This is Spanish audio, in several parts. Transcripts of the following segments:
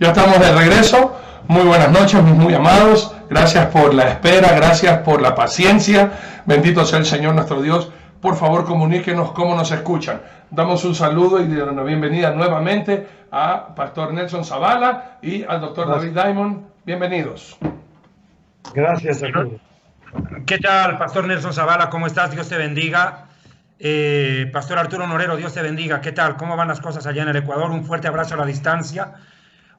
Ya estamos de regreso. Muy buenas noches, mis muy amados. Gracias por la espera, gracias por la paciencia. Bendito sea el Señor nuestro Dios. Por favor, comuníquenos cómo nos escuchan. Damos un saludo y una bienvenida nuevamente a Pastor Nelson Zavala y al Dr. David Diamond. Bienvenidos. Gracias a todos. ¿Qué tal, Pastor Nelson Zavala? ¿Cómo estás? Dios te bendiga. Pastor Arturo Norero, Dios te bendiga. ¿Qué tal? ¿Cómo van las cosas allá en el Ecuador? Un fuerte abrazo a la distancia.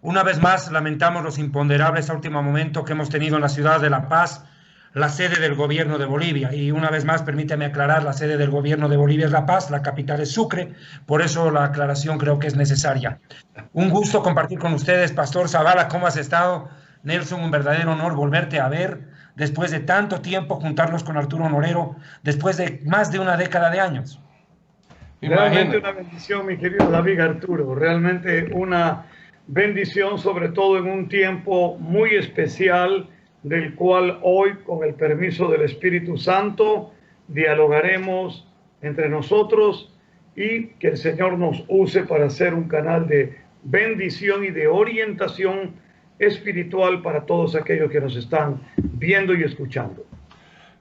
Una vez más, lamentamos los imponderables a último momento que hemos tenido en la ciudad de La Paz, la sede del gobierno de Bolivia. Y una vez más, permíteme aclarar, la sede del gobierno de Bolivia es La Paz, la capital es Sucre, por eso la aclaración creo que es necesaria. Un gusto compartir con ustedes, Pastor Zavala, ¿cómo has estado? Nelson, un verdadero honor volverte a ver, después de tanto tiempo juntarnos con Arturo Norero, después de más de una década de años. Realmente una bendición, mi querido David Arturo, realmente una bendición, sobre todo en un tiempo muy especial, del cual hoy, con el permiso del Espíritu Santo, dialogaremos entre nosotros y que el Señor nos use para ser un canal de bendición y de orientación espiritual para todos aquellos que nos están viendo y escuchando.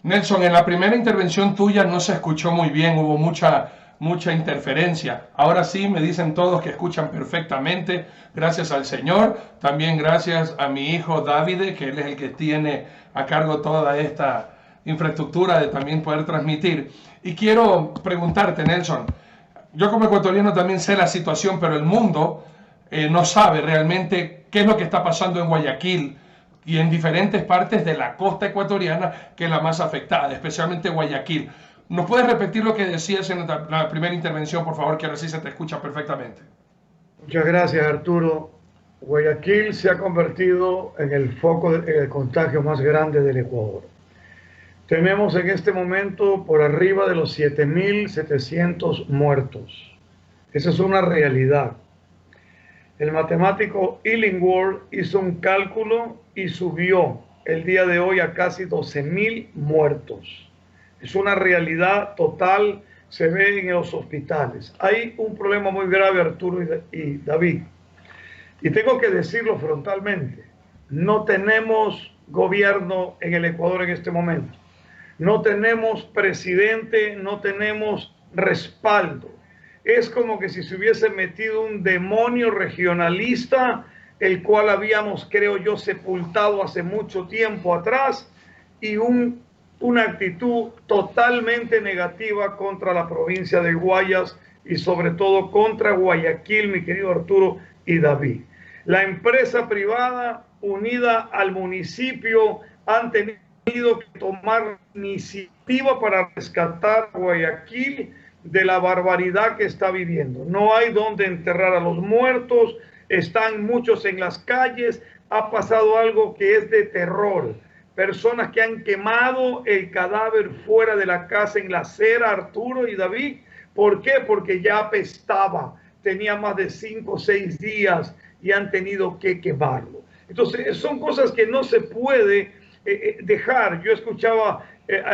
Nelson, en la primera intervención tuya no se escuchó muy bien, hubo mucha interferencia. Ahora sí, me dicen todos que escuchan perfectamente, gracias al Señor. También gracias a mi hijo David, que él es el que tiene a cargo toda esta infraestructura de también poder transmitir. Y quiero preguntarte, Nelson, yo como ecuatoriano también sé la situación, pero el mundo no sabe realmente qué es lo que está pasando en Guayaquil y en diferentes partes de la costa ecuatoriana, que es la más afectada, especialmente Guayaquil. ¿Nos puedes repetir lo que decías en la primera intervención, por favor, que ahora sí se te escucha perfectamente? Muchas gracias, Arturo. Guayaquil se ha convertido en el foco de contagio más grande del Ecuador. Tenemos en este momento por arriba de los 7.700 muertos. Esa es una realidad. El matemático Illingworth hizo un cálculo y subió el día de hoy a casi 12.000 muertos. Es una realidad total, se ve en los hospitales. Hay un problema muy grave, Arturo y David. Y tengo que decirlo frontalmente. No tenemos gobierno en el Ecuador en este momento. No tenemos presidente, no tenemos respaldo. Es como que si se hubiese metido un demonio regionalista, el cual habíamos, creo yo, sepultado hace mucho tiempo atrás, y una actitud totalmente negativa contra la provincia de Guayas y sobre todo contra Guayaquil, mi querido Arturo y David. La empresa privada unida al municipio han tenido que tomar iniciativa para rescatar a Guayaquil de la barbaridad que está viviendo. No hay donde enterrar a los muertos, están muchos en las calles, ha pasado algo que es de terror. Personas que han quemado el cadáver fuera de la casa en la acera, Arturo y David. ¿Por qué? Porque ya apestaba, tenía más de 5 o 6 días y han tenido que quemarlo. Entonces son cosas que no se puede dejar. Yo escuchaba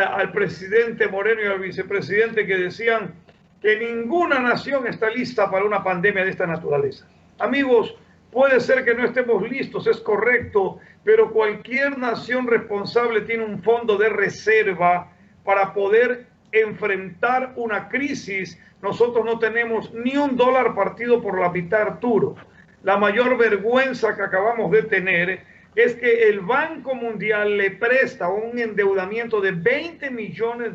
al presidente Moreno y al vicepresidente que decían que ninguna nación está lista para una pandemia de esta naturaleza. Amigos, puede ser que no estemos listos, es correcto, pero cualquier nación responsable tiene un fondo de reserva para poder enfrentar una crisis. Nosotros no tenemos ni $1 partido por la mitad, Arturo. La mayor vergüenza que acabamos de tener es que el Banco Mundial le presta un endeudamiento de $20 millones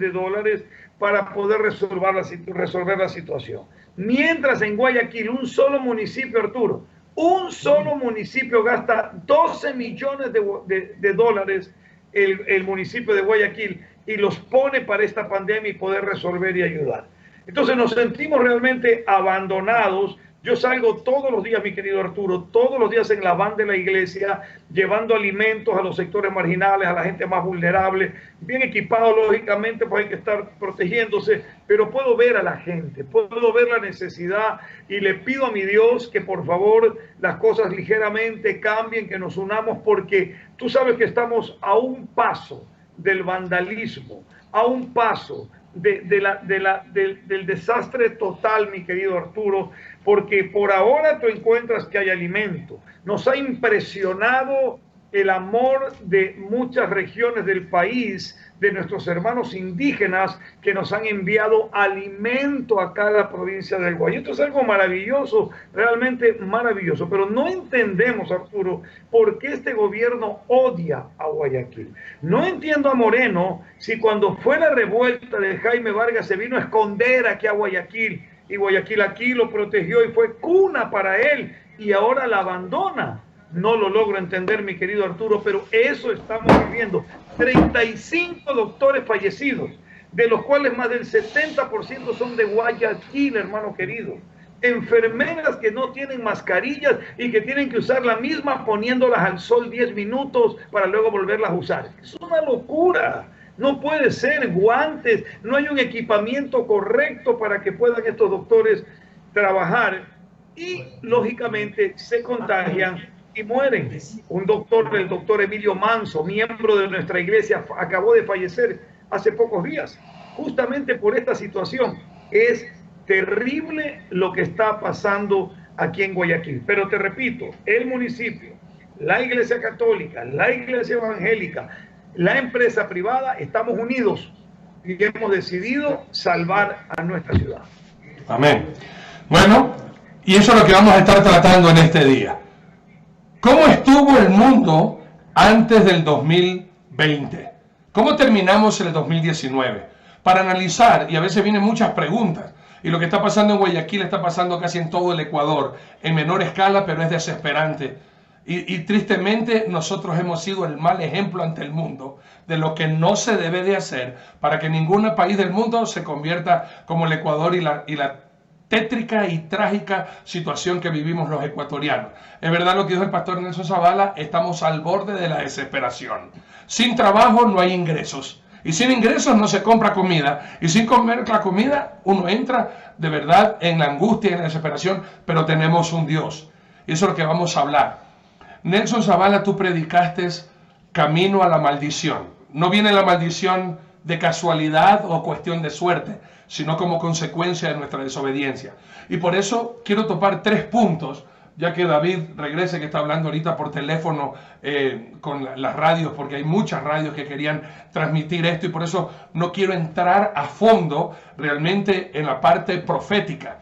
para poder resolver la situación. Mientras en Guayaquil, un solo municipio, Arturo, un solo municipio gasta $12 millones de dólares, el municipio de Guayaquil, y los pone para esta pandemia y poder resolver y ayudar. Entonces nos sentimos realmente abandonados. Yo salgo todos los días, mi querido Arturo, todos los días en la van de la iglesia, llevando alimentos a los sectores marginales, a la gente más vulnerable, bien equipado, lógicamente, pues hay que estar protegiéndose, pero puedo ver a la gente, puedo ver la necesidad y le pido a mi Dios que por favor las cosas ligeramente cambien, que nos unamos, porque tú sabes que estamos a un paso del vandalismo, a un paso del desastre total, mi querido Arturo, porque por ahora tú encuentras que hay alimento. Nos ha impresionado el amor de muchas regiones del país, de nuestros hermanos indígenas que nos han enviado alimento a cada provincia del Guayas. Esto es algo maravilloso, realmente maravilloso, pero no entendemos, Arturo, por qué este gobierno odia a Guayaquil. No entiendo a Moreno si cuando fue la revuelta de Jaime Vargas se vino a esconder aquí a Guayaquil, y Guayaquil aquí lo protegió y fue cuna para él, y ahora la abandona. No lo logro entender, mi querido Arturo, pero eso estamos viviendo. 35 doctores fallecidos, de los cuales más del 70% son de Guayaquil, hermano querido. Enfermeras que no tienen mascarillas y que tienen que usar la misma poniéndolas al sol 10 minutos para luego volverlas a usar. Es una locura. No puede ser, guantes, no hay un equipamiento correcto para que puedan estos doctores trabajar y lógicamente se contagian y mueren. Un doctor, el doctor Emilio Manso, miembro de nuestra iglesia, acabó de fallecer hace pocos días, justamente por esta situación. Es terrible lo que está pasando aquí en Guayaquil. Pero te repito, el municipio, la iglesia católica, la iglesia evangélica, la empresa privada, estamos unidos y hemos decidido salvar a nuestra ciudad. Amén. Bueno, y eso es lo que vamos a estar tratando en este día. ¿Cómo estuvo el mundo antes del 2020? ¿Cómo terminamos el 2019? Para analizar, y a veces vienen muchas preguntas, y lo que está pasando en Guayaquil está pasando casi en todo el Ecuador, en menor escala, pero es desesperante. Y tristemente nosotros hemos sido el mal ejemplo ante el mundo de lo que no se debe de hacer para que ningún país del mundo se convierta como el Ecuador y la tétrica y trágica situación que vivimos los ecuatorianos. Es verdad lo que dijo el pastor Nelson Zavala, estamos al borde de la desesperación. Sin trabajo no hay ingresos. Y sin ingresos no se compra comida. Y sin comer la comida uno entra de verdad en la angustia y en la desesperación, pero tenemos un Dios. Y eso es lo que vamos a hablar. Nelson Zavala, tú predicaste camino a la maldición. No viene la maldición de casualidad o cuestión de suerte, sino como consecuencia de nuestra desobediencia. Y por eso quiero topar 3 puntos, ya que David regrese, que está hablando ahorita por teléfono con las radios, porque hay muchas radios que querían transmitir esto, y por eso no quiero entrar a fondo realmente en la parte profética.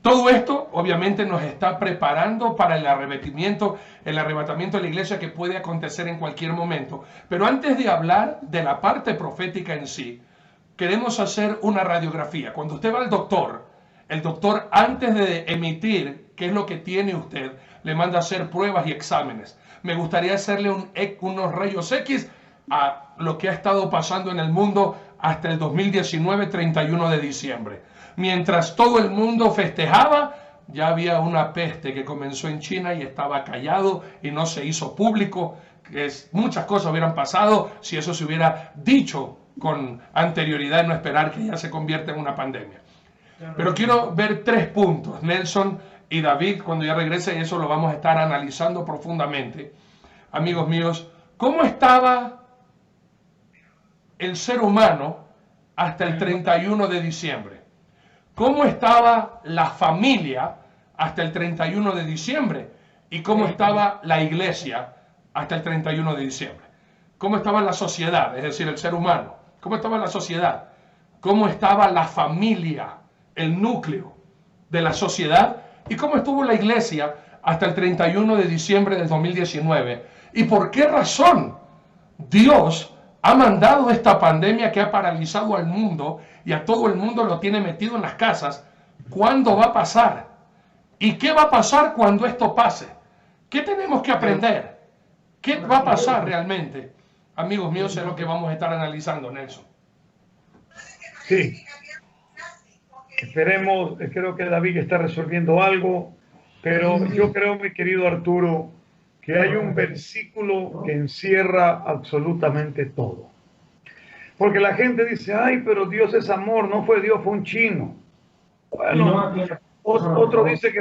Todo esto obviamente nos está preparando para el arrebatamiento de la iglesia que puede acontecer en cualquier momento. Pero antes de hablar de la parte profética en sí, queremos hacer una radiografía. Cuando usted va al doctor, el doctor antes de emitir qué es lo que tiene usted, le manda a hacer pruebas y exámenes. Me gustaría hacerle unos rayos X a lo que ha estado pasando en el mundo hasta el 2019, 31 de diciembre. Mientras todo el mundo festejaba, ya había una peste que comenzó en China y estaba callado y no se hizo público. Muchas cosas hubieran pasado si eso se hubiera dicho con anterioridad y no esperar que ya se convierta en una pandemia. Pero quiero ver 3 puntos, Nelson y David, cuando ya regrese, eso lo vamos a estar analizando profundamente. Amigos míos, ¿cómo estaba el ser humano hasta el 31 de diciembre? ¿Cómo estaba la familia hasta el 31 de diciembre? ¿Y cómo estaba la iglesia hasta el 31 de diciembre? ¿Cómo estaba la sociedad, es decir, el ser humano? ¿Cómo estaba la sociedad? ¿Cómo estaba la familia, el núcleo de la sociedad? ¿Y cómo estuvo la iglesia hasta el 31 de diciembre del 2019? ¿Y por qué razón Dios ha mandado esta pandemia que ha paralizado al mundo y a todo el mundo lo tiene metido en las casas? ¿Cuándo va a pasar? ¿Y qué va a pasar cuando esto pase? ¿Qué tenemos que aprender? ¿Qué va a pasar realmente? Amigos míos, es lo que vamos a estar analizando, Nelson. Sí. Esperemos, creo que David está resolviendo algo, pero yo creo, mi querido Arturo, que hay un versículo que encierra absolutamente todo. Porque la gente dice, ay, pero Dios es amor, no fue Dios, fue un chino. Bueno, otros dicen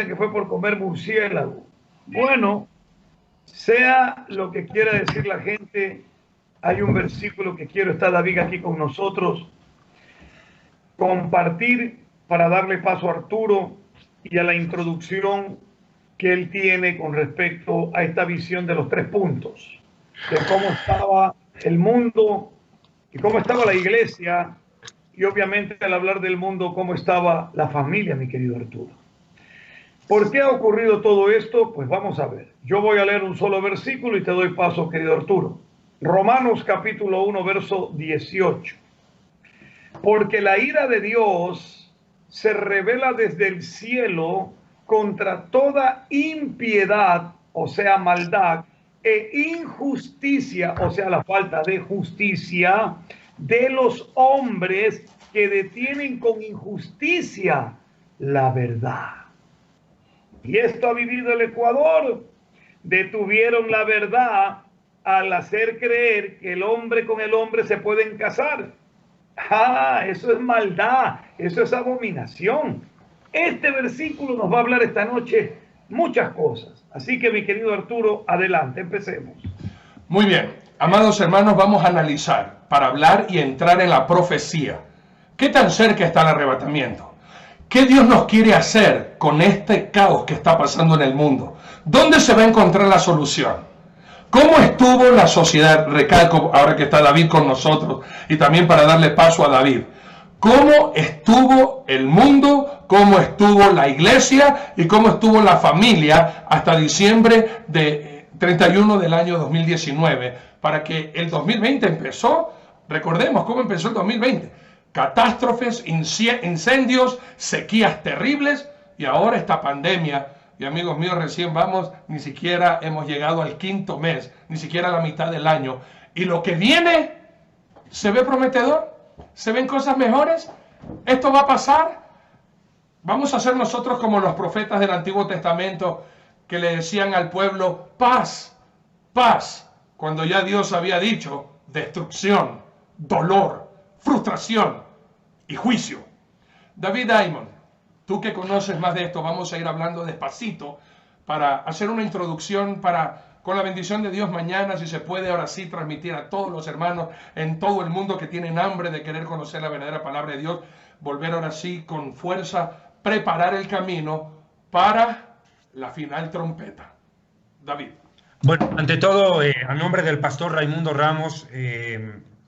que fue por comer murciélago. Bueno, sea lo que quiera decir la gente, hay un versículo que quiero, está David aquí con nosotros, compartir para darle paso a Arturo y a la introducción que él tiene con respecto a esta visión de los 3 puntos, de cómo estaba el mundo y cómo estaba la iglesia, y obviamente al hablar del mundo, cómo estaba la familia, mi querido Arturo. ¿Por qué ha ocurrido todo esto? Pues vamos a ver. Yo voy a leer un solo versículo y te doy paso, querido Arturo. Romanos capítulo 1, verso 18. Porque la ira de Dios se revela desde el cielo contra toda impiedad, o sea, maldad, e injusticia, o sea, la falta de justicia, de los hombres que detienen con injusticia la verdad. Y esto ha vivido el Ecuador. Detuvieron la verdad al hacer creer que el hombre con el hombre se pueden casar. Eso es maldad, eso es abominación. Este versículo nos va a hablar esta noche muchas cosas. Así que, mi querido Arturo, adelante, empecemos. Muy bien, amados hermanos, vamos a analizar para hablar y entrar en la profecía. ¿Qué tan cerca está el arrebatamiento? ¿Qué Dios nos quiere hacer con este caos que está pasando en el mundo? ¿Dónde se va a encontrar la solución? ¿Cómo estuvo la sociedad? Recalco ahora que está David con nosotros y también para darle paso a David. ¿Cómo estuvo el mundo? ¿Cómo estuvo la iglesia? ¿Y cómo estuvo la familia hasta diciembre de 31 del año 2019? Para que el 2020 empezó, recordemos cómo empezó el 2020. Catástrofes, incendios, sequías terribles y ahora esta pandemia. Y amigos míos, recién ni siquiera hemos llegado al 5.º mes, ni siquiera a la mitad del año. Y lo que viene se ve prometedor. ¿Se ven cosas mejores? ¿Esto va a pasar? Vamos a ser nosotros como los profetas del Antiguo Testamento que le decían al pueblo, paz, paz, cuando ya Dios había dicho destrucción, dolor, frustración y juicio. David Diamond, tú que conoces más de esto, vamos a ir hablando despacito para hacer una introducción con la bendición de Dios mañana, si se puede, ahora sí, transmitir a todos los hermanos en todo el mundo que tienen hambre de querer conocer la verdadera palabra de Dios, volver ahora sí con fuerza, preparar el camino para la final trompeta. David. Bueno, ante todo, a nombre del pastor Raimundo Ramos,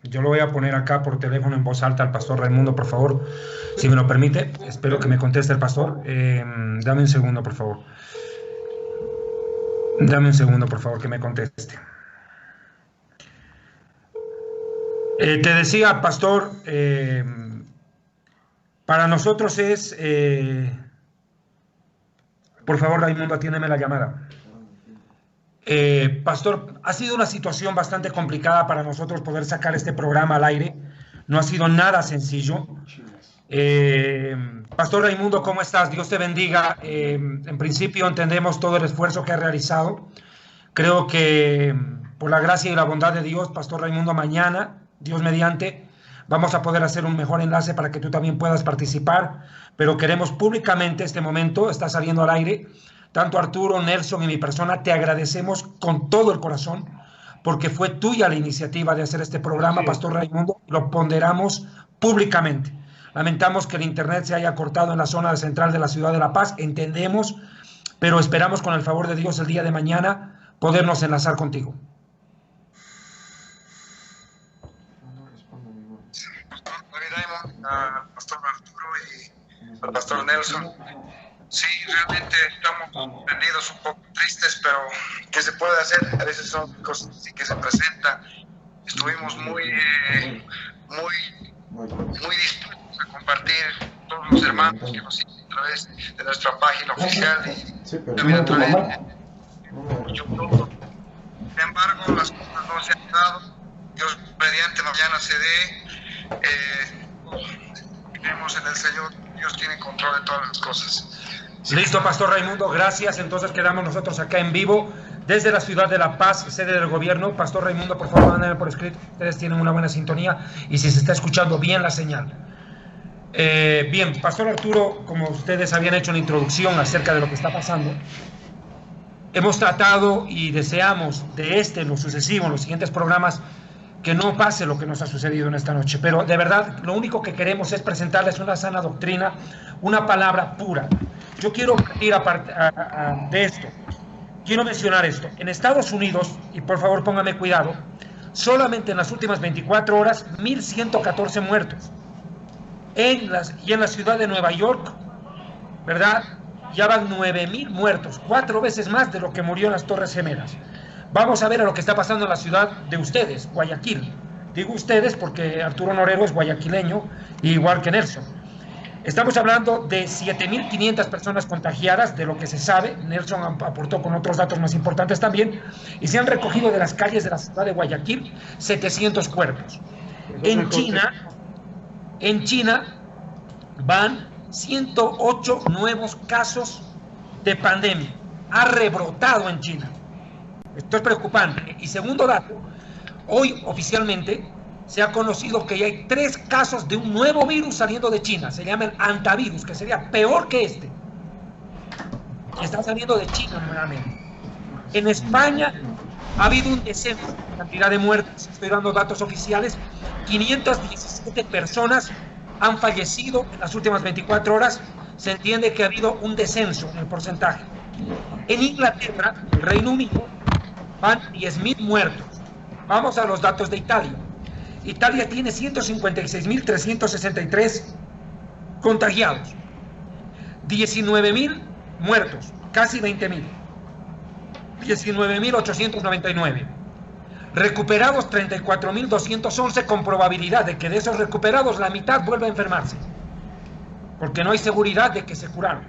yo lo voy a poner acá por teléfono en voz alta al pastor Raimundo, por favor, si me lo permite. Espero que me conteste el pastor. Dame un segundo, por favor. Dame un segundo, por favor, que me conteste. Te decía, pastor, para nosotros es... por favor, Raimundo, atiéndeme la llamada. Pastor, ha sido una situación bastante complicada para nosotros poder sacar este programa al aire. No ha sido nada sencillo. Pastor Raimundo, ¿cómo estás? Dios te bendiga. En principio entendemos todo el esfuerzo que has realizado. Creo que por la gracia y la bondad de Dios, Pastor Raimundo, mañana, Dios mediante, vamos a poder hacer un mejor enlace para que tú también puedas participar. Pero queremos públicamente, este momento está saliendo al aire, tanto Arturo, Nelson y mi persona, te agradecemos con todo el corazón porque fue tuya la iniciativa de hacer este programa, Pastor Raimundo, lo ponderamos públicamente. Lamentamos que el internet se haya cortado en la zona central de la ciudad de La Paz, entendemos, pero esperamos con el favor de Dios el día de mañana podernos enlazar contigo. Al pastor Arturo y al pastor Nelson. Sí, realmente estamos perdidos, un poco tristes, pero ¿qué se puede hacer? A veces son cosas así que se presentan. Estuvimos muy dispuestos a compartir todos los hermanos que nos siguen a través de nuestra página oficial y también a través de YouTube. Sin embargo, las cosas no se han dado. Dios mediante mañana se dé. Creemos en el Señor. Dios tiene control de todas las cosas. Listo, Pastor Raimundo, gracias. Entonces quedamos nosotros acá en vivo desde la ciudad de La Paz, sede del gobierno. Pastor Raimundo, por favor, mándenme por escrito. Ustedes tienen una buena sintonía y si se está escuchando bien la señal. Bien, Pastor Arturo, como ustedes habían hecho una introducción acerca de lo que está pasando, hemos tratado y deseamos de lo sucesivo, en los siguientes programas, que no pase lo que nos ha sucedido en esta noche. Pero de verdad, lo único que queremos es presentarles una sana doctrina, una palabra pura. Yo quiero ir de esto. Quiero mencionar esto. En Estados Unidos, y por favor póngame cuidado, solamente en las últimas 24 horas, 1.114 muertos. Y en la ciudad de Nueva York, ¿verdad? Ya van 9.000 muertos, 4 veces más de lo que murió en las Torres Gemelas. Vamos a ver a lo que está pasando en la ciudad de ustedes, Guayaquil. Digo ustedes porque Arturo Norero es guayaquileño, igual que Nelson. Estamos hablando de 7.500 personas contagiadas, de lo que se sabe. Nelson aportó con otros datos más importantes también. Y se han recogido de las calles de la ciudad de Guayaquil 700 cuerpos. En China van 108 nuevos casos de pandemia. Ha rebrotado en China. Esto es preocupante. Y segundo dato, hoy oficialmente se ha conocido que ya hay 3 casos de un nuevo virus saliendo de China. Se llama el antavirus, que sería peor que este. Y está saliendo de China nuevamente. En España ha habido un descenso en cantidad de muertes. Estoy dando datos oficiales. 517 personas han fallecido en las últimas 24 horas. Se entiende que ha habido un descenso en el porcentaje. En Inglaterra, el Reino Unido, van 10.000 muertos. Vamos a los datos de Italia. Italia tiene 156.363 contagiados, 19.000 muertos, casi 20.000, 19.899. Recuperados 34.211, con probabilidad de que de esos recuperados la mitad vuelva a enfermarse, porque no hay seguridad de que se curaron.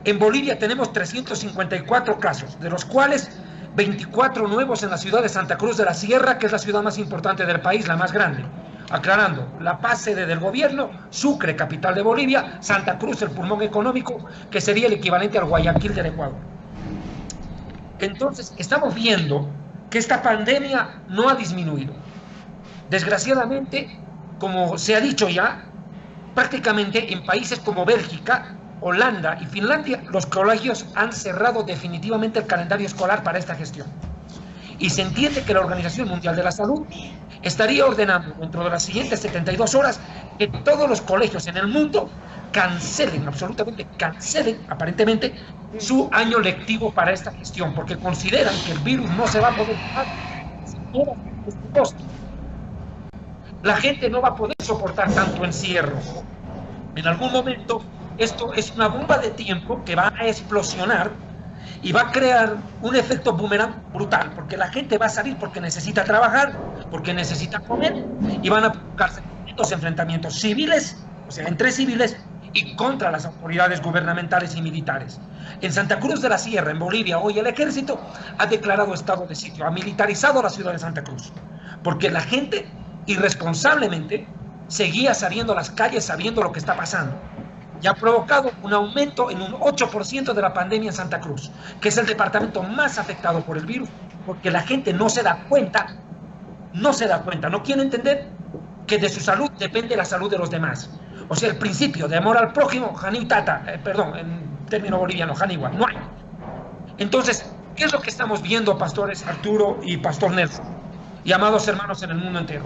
En Bolivia tenemos 354 casos, de los cuales 24 nuevos en la ciudad de Santa Cruz de la Sierra, que es la ciudad más importante del país, la más grande. Aclarando, La Paz, sede del gobierno, Sucre, capital de Bolivia, Santa Cruz, el pulmón económico, que sería el equivalente al Guayaquil del Ecuador. Entonces, estamos viendo que esta pandemia no ha disminuido. Desgraciadamente, como se ha dicho ya, prácticamente en países como Bélgica, Holanda y Finlandia, los colegios han cerrado definitivamente el calendario escolar para esta gestión. Y se entiende que la Organización Mundial de la Salud estaría ordenando dentro de las siguientes 72 horas que todos los colegios en el mundo cancelen, absolutamente cancelen, aparentemente, su año lectivo para esta gestión, porque consideran que el virus no se va a poder parar. La gente no va a poder soportar tanto encierro. En algún momento esto es una bomba de tiempo que va a explosionar y va a crear un efecto boomerang brutal, porque la gente va a salir porque necesita trabajar, porque necesita comer, y van a buscarse estos enfrentamientos civiles, o sea, entre civiles y contra las autoridades gubernamentales y militares. En Santa Cruz de la Sierra, en Bolivia, hoy el ejército ha declarado estado de sitio, ha militarizado la ciudad de Santa Cruz, porque la gente irresponsablemente seguía saliendo a las calles sabiendo lo que está pasando. Y ha provocado un aumento en un 8% de la pandemia en Santa Cruz, que es el departamento más afectado por el virus, porque la gente no se da cuenta, no quiere entender que de su salud depende la salud de los demás. O sea, el principio de amor al prójimo, Janitata, en término boliviano, Janiwa, no hay. Entonces, ¿qué es lo que estamos viendo, pastores Arturo y pastor Nelson, y amados hermanos en el mundo entero?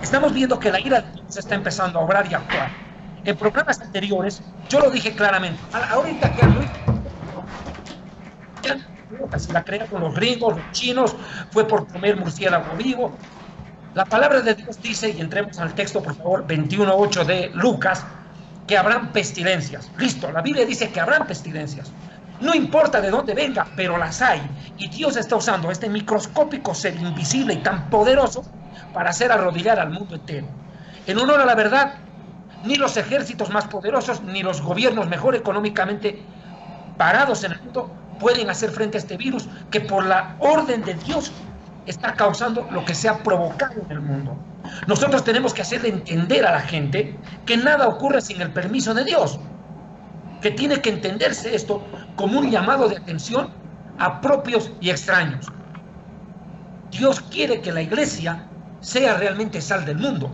Estamos viendo que la ira de Dios está empezando a obrar y a actuar. En programas anteriores, yo lo dije claramente. Ahorita que si la crea con los gringos, los chinos, fue por comer murciélago vivo. La palabra de Dios dice, y entremos al texto, por favor, 21:8 de Lucas, que habrán pestilencias. Listo, la Biblia dice que habrán pestilencias. No importa de dónde venga, pero las hay. Y Dios está usando este microscópico ser invisible y tan poderoso para hacer arrodillar al mundo entero. En honor a la verdad, ni los ejércitos más poderosos, ni los gobiernos mejor económicamente parados en el mundo pueden hacer frente a este virus que por la orden de Dios está causando lo que se ha provocado en el mundo. Nosotros tenemos que hacerle entender a la gente que nada ocurre sin el permiso de Dios, que tiene que entenderse esto como un llamado de atención a propios y extraños. Dios quiere que la iglesia sea realmente sal del mundo,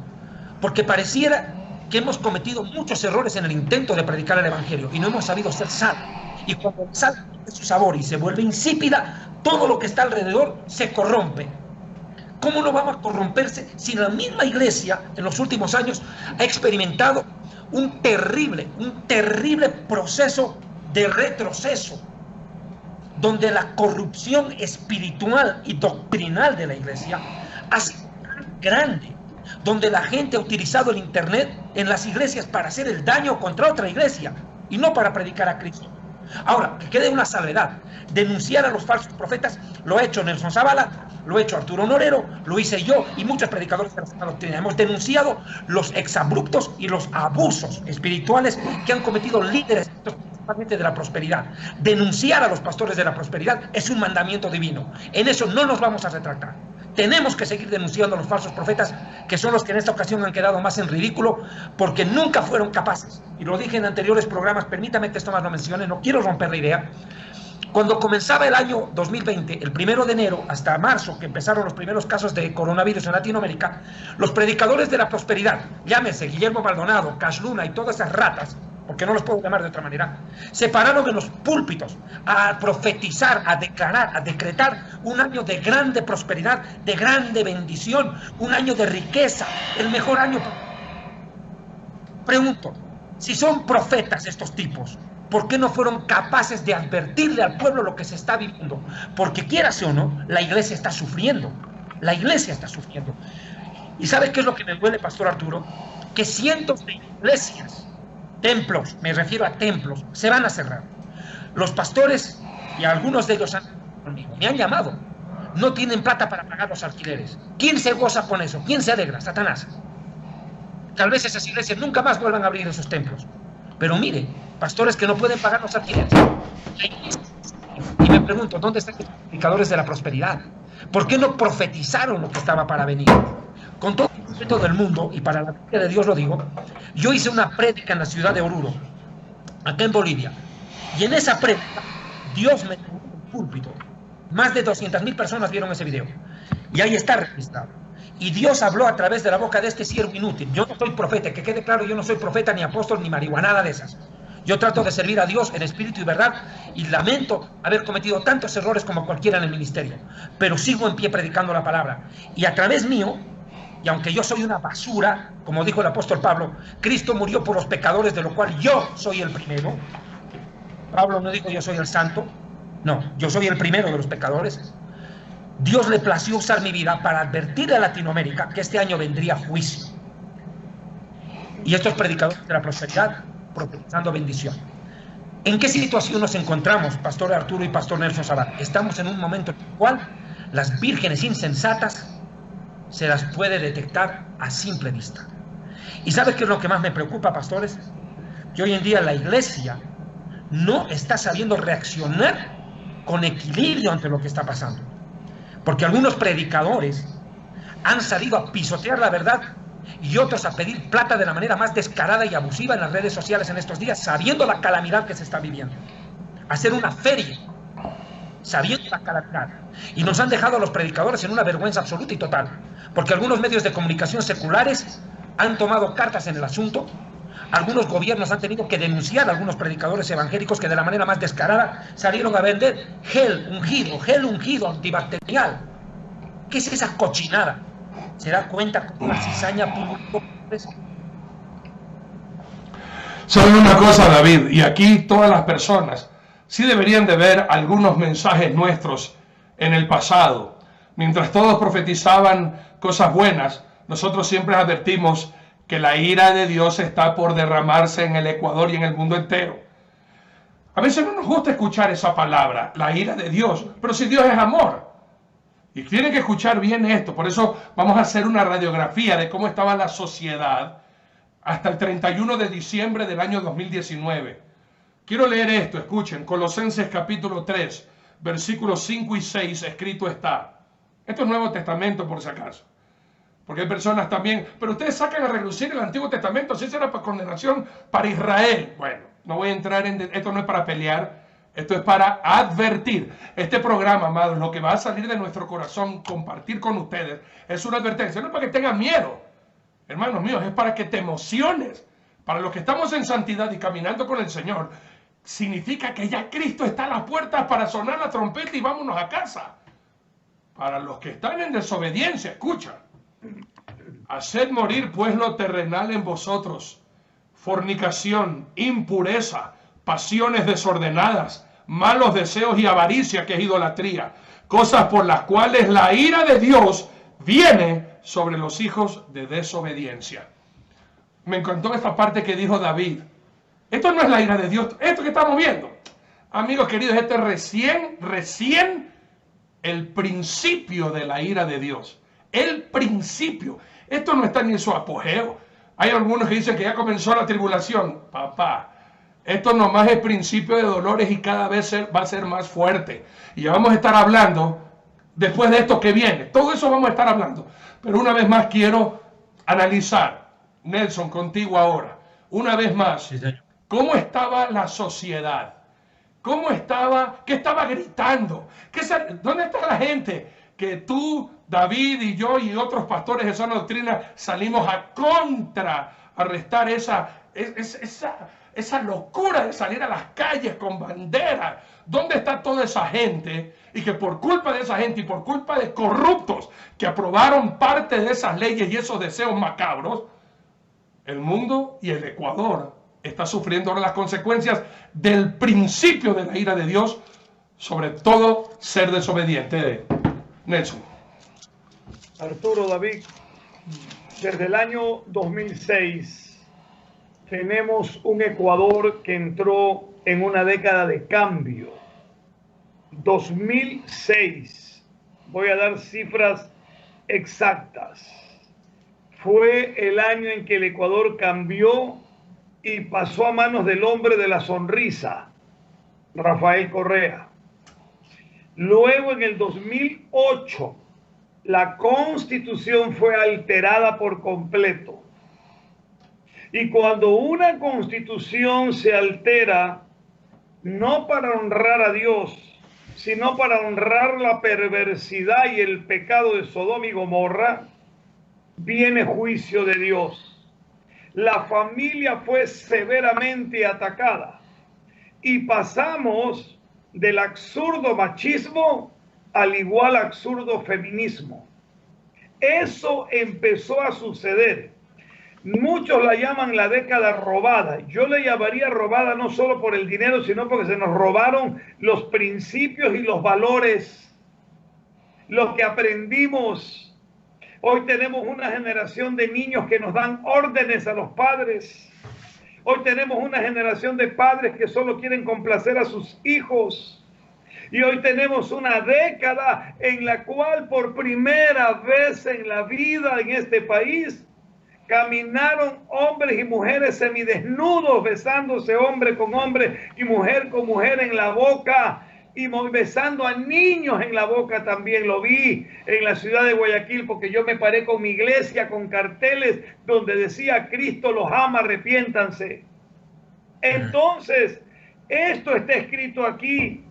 porque pareciera que hemos cometido muchos errores en el intento de predicar el evangelio y no hemos sabido ser sal. Y cuando la sal pierde su sabor y se vuelve insípida, todo lo que está alrededor se corrompe. ¿Cómo no vamos a corromperse si la misma iglesia en los últimos años ha experimentado un terrible proceso de retroceso, donde la corrupción espiritual y doctrinal de la iglesia ha sido tan grande, donde la gente ha utilizado el internet en las iglesias para hacer el daño contra otra iglesia y no para predicar a Cristo? Ahora, que quede una salvedad: denunciar a los falsos profetas lo ha hecho Nelson Zavala, lo ha hecho Arturo Norero, lo hice yo y muchos predicadores de la sana doctrina. Hemos denunciado los exabruptos y los abusos espirituales que han cometido líderes de la prosperidad. Denunciar a los pastores de la prosperidad es un mandamiento divino. En eso no nos vamos a retractar. Tenemos que seguir denunciando a los falsos profetas, que son los que en esta ocasión han quedado más en ridículo, porque nunca fueron capaces. Y lo dije en anteriores programas, permítame que esto más lo mencione, no quiero romper la idea. Cuando comenzaba el año 2020, el 1 de enero hasta marzo, que empezaron los primeros casos de coronavirus en Latinoamérica, los predicadores de la prosperidad, llámese Guillermo Maldonado, Cash Luna y todas esas ratas, porque no los puedo llamar de otra manera, se pararon en los púlpitos a profetizar, a declarar, a decretar un año de grande prosperidad, de grande bendición, un año de riqueza, el mejor año. Pregunto, si son profetas estos tipos, ¿por qué no fueron capaces de advertirle al pueblo lo que se está viviendo? Porque quieras o no, la iglesia está sufriendo. La iglesia está sufriendo. ¿Y sabes qué es lo que me duele, Pastor Arturo? Que cientos de iglesias, templos, me refiero a templos, se van a cerrar. Los pastores, y algunos de ellos me han llamado, no tienen plata para pagar los alquileres. ¿Quién se goza con eso? ¿Quién se alegra? Satanás. Tal vez esas iglesias nunca más vuelvan a abrir esos templos. Pero mire, pastores que no pueden pagar los alquileres. Y me pregunto, ¿dónde están los predicadores de la prosperidad? ¿Por qué no profetizaron lo que estaba para venir? Con todo el respeto del mundo, y para la gloria de Dios lo digo, yo hice una prédica en la ciudad de Oruro, acá en Bolivia, y en esa prédica Dios me dio un púlpito. Más de 200,000 personas vieron ese video, y ahí está registrado. Y Dios habló a través de la boca de este siervo inútil. Yo no soy profeta, que quede claro, yo no soy profeta, ni apóstol, ni marihuanada de esas. Yo trato de servir a Dios en espíritu y verdad, y lamento haber cometido tantos errores como cualquiera en el ministerio, pero sigo en pie predicando la palabra. Y a través mío, y aunque yo soy una basura, como dijo el apóstol Pablo, Cristo murió por los pecadores, de lo cual yo soy el primero. Pablo no dijo yo soy el santo, no, yo soy el primero de los pecadores. Dios le plació usar mi vida para advertir a Latinoamérica que este año vendría juicio. Y estos predicadores de la prosperidad profetizando bendición. ¿En qué situación nos encontramos, Pastor Arturo y Pastor Nelson Zavala? Estamos en un momento en el cual las vírgenes insensatas se las puede detectar a simple vista. ¿Y sabes qué es lo que más me preocupa, pastores? Que hoy en día la iglesia no está sabiendo reaccionar con equilibrio ante lo que está pasando. Porque algunos predicadores han salido a pisotear la verdad y otros a pedir plata de la manera más descarada y abusiva en las redes sociales en estos días, sabiendo la calamidad que se está viviendo. Hacer una feria, sabiendo la calamidad. Y nos han dejado a los predicadores en una vergüenza absoluta y total. Porque algunos medios de comunicación seculares han tomado cartas en el asunto. Algunos gobiernos han tenido que denunciar a algunos predicadores evangélicos que de la manera más descarada salieron a vender gel ungido antibacterial. ¿Qué es esa cochinada? ¿Se da cuenta con una cizaña pública? ¿Saben una cosa, David? Y aquí todas las personas sí deberían de ver algunos mensajes nuestros en el pasado. Mientras todos profetizaban cosas buenas, nosotros siempre advertimos que la ira de Dios está por derramarse en el Ecuador y en el mundo entero. A veces no nos gusta escuchar esa palabra, la ira de Dios, pero si Dios es amor. Y tienen que escuchar bien esto, por eso vamos a hacer una radiografía de cómo estaba la sociedad hasta el 31 de diciembre del año 2019. Quiero leer esto, escuchen, Colosenses capítulo 3, versículos 5 y 6, escrito está. Esto es Nuevo Testamento por si acaso. Porque hay personas también, pero ustedes sacan a relucir el Antiguo Testamento, si eso era para condenación para Israel. Bueno, no voy a entrar en... Esto no es para pelear, esto es para advertir. Este programa, amados, lo que va a salir de nuestro corazón, compartir con ustedes, es una advertencia. No es para que tengan miedo, hermanos míos, es para que te emociones. Para los que estamos en santidad y caminando con el Señor, significa que ya Cristo está a las puertas para sonar la trompeta y vámonos a casa. para los que están en desobediencia, escucha. Haced morir pues lo terrenal en vosotros: fornicación, impureza, pasiones desordenadas, malos deseos y avaricia, que es idolatría, cosas por las cuales la ira de Dios viene sobre los hijos de desobediencia. Me encantó esta parte que dijo David. Esto no es la ira de Dios, esto que estamos viendo, amigos queridos, este es recién el principio de la ira de Dios. El principio. Esto no está ni en su apogeo. Hay algunos que dicen que ya comenzó la tribulación. Papá, esto nomás es principio de dolores y cada vez va a ser más fuerte. Y ya vamos a estar hablando, después de esto que viene, todo eso vamos a estar hablando. Pero una vez más quiero analizar, Nelson, contigo ahora, una vez más, Sí, señor. cómo estaba la sociedad. ¿Cómo estaba? ¿Qué estaba gritando? ¿Dónde está la gente que tú, David y yo y otros pastores de sana doctrina salimos a contrarrestar esa locura de salir a las calles con banderas? ¿Dónde está toda esa gente? Y que por culpa de esa gente y por culpa de corruptos que aprobaron parte de esas leyes y esos deseos macabros, el mundo y el Ecuador está sufriendo ahora las consecuencias del principio de la ira de Dios sobre todo ser desobediente. Nelson. Arturo, David, desde el año 2006 tenemos un Ecuador que entró en una década de cambio. 2006, voy a dar cifras exactas, fue el año en que el Ecuador cambió y pasó a manos del hombre de la sonrisa, Rafael Correa. Luego, en el 2008, la Constitución fue alterada por completo. Y cuando una Constitución se altera, no para honrar a Dios, sino para honrar la perversidad y el pecado de Sodoma y Gomorra, viene juicio de Dios. La familia fue severamente atacada y pasamos del absurdo machismo al igual absurdo feminismo. Eso empezó a suceder. Muchos la llaman la década robada. Yo le llamaría robada no solo por el dinero, sino porque se nos robaron los principios y los valores, los que aprendimos. Hoy tenemos una generación de niños que nos dan órdenes a los padres. Hoy tenemos una generación de padres que solo quieren complacer a sus hijos. Y hoy tenemos una década en la cual por primera vez en la vida en este país caminaron hombres y mujeres semidesnudos, besándose hombre con hombre y mujer con mujer en la boca, y besando a niños en la boca también. Lo vi en la ciudad de Guayaquil, porque yo me paré con mi iglesia con carteles donde decía: Cristo los ama, arrepiéntanse. Entonces, esto está escrito aquí.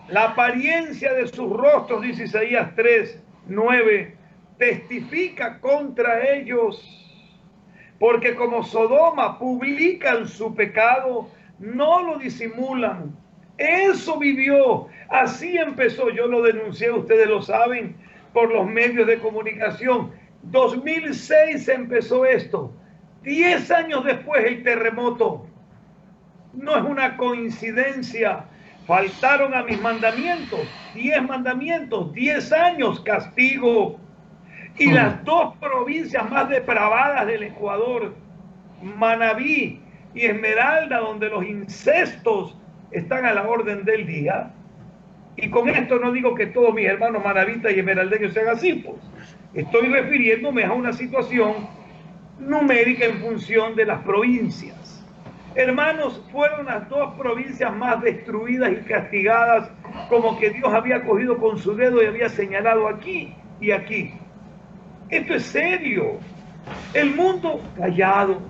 La apariencia de sus rostros, dice Isaías 3:9, testifica contra ellos, porque como Sodoma publican su pecado, no lo disimulan. Eso vivió, así empezó. Yo lo denuncié, ustedes lo saben, por los medios de comunicación. 2006 empezó esto. 10 años después el terremoto. No es una coincidencia. Faltaron a mis mandamientos, 10 mandamientos, 10 años castigo. Y las dos provincias más depravadas del Ecuador, Manabí y Esmeralda, donde los incestos están a la orden del día. Y con esto no digo que todos mis hermanos manavitas y esmeraldeños sean así, pues. Estoy refiriéndome a una situación numérica en función de las provincias. Hermanos, fueron las dos provincias más destruidas y castigadas, como que Dios había cogido con su dedo y había señalado aquí y aquí. Esto es serio. El mundo callado,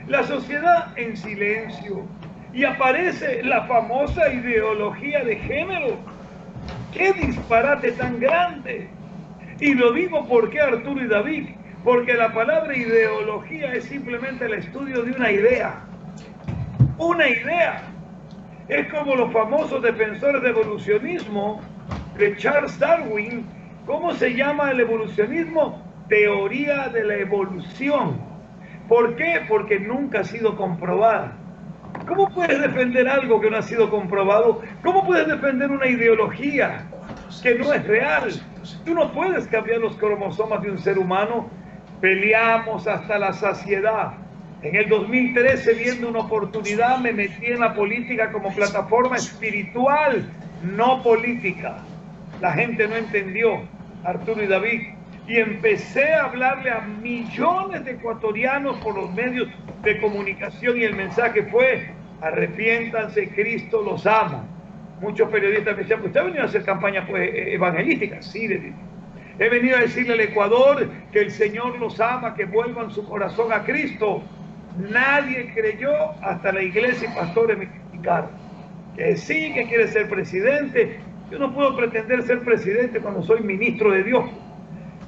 la sociedad en silencio, y aparece la famosa ideología de género. ¡Qué disparate tan grande! Y lo digo porque, Arturo y David, porque la palabra ideología es simplemente el estudio de una idea. Una idea. Es como los famosos defensores de evolucionismo de Charles Darwin, ¿Cómo se llama el evolucionismo? Teoría de la evolución. ¿Por qué? Porque nunca ha sido comprobada. ¿Cómo puedes defender algo que no ha sido comprobado? ¿Cómo puedes defender una ideología que no es real? Tú no puedes cambiar los cromosomas de un ser humano. Peleamos hasta la saciedad. En el 2013, viendo una oportunidad, me metí en la política como plataforma espiritual, no política. La gente no entendió, Arturo y David, y empecé a hablarle a millones de ecuatorianos por los medios de comunicación, y el mensaje fue: arrepiéntanse, Cristo los ama. Muchos periodistas me decían: ¿usted ha venido a hacer campaña evangelística? Sí, le dije. He venido a decirle al Ecuador que el Señor los ama, que vuelvan su corazón a Cristo. Nadie creyó, hasta la iglesia y pastores me criticaron. Que sí, que quiere ser presidente. Yo no puedo pretender ser presidente cuando soy ministro de Dios.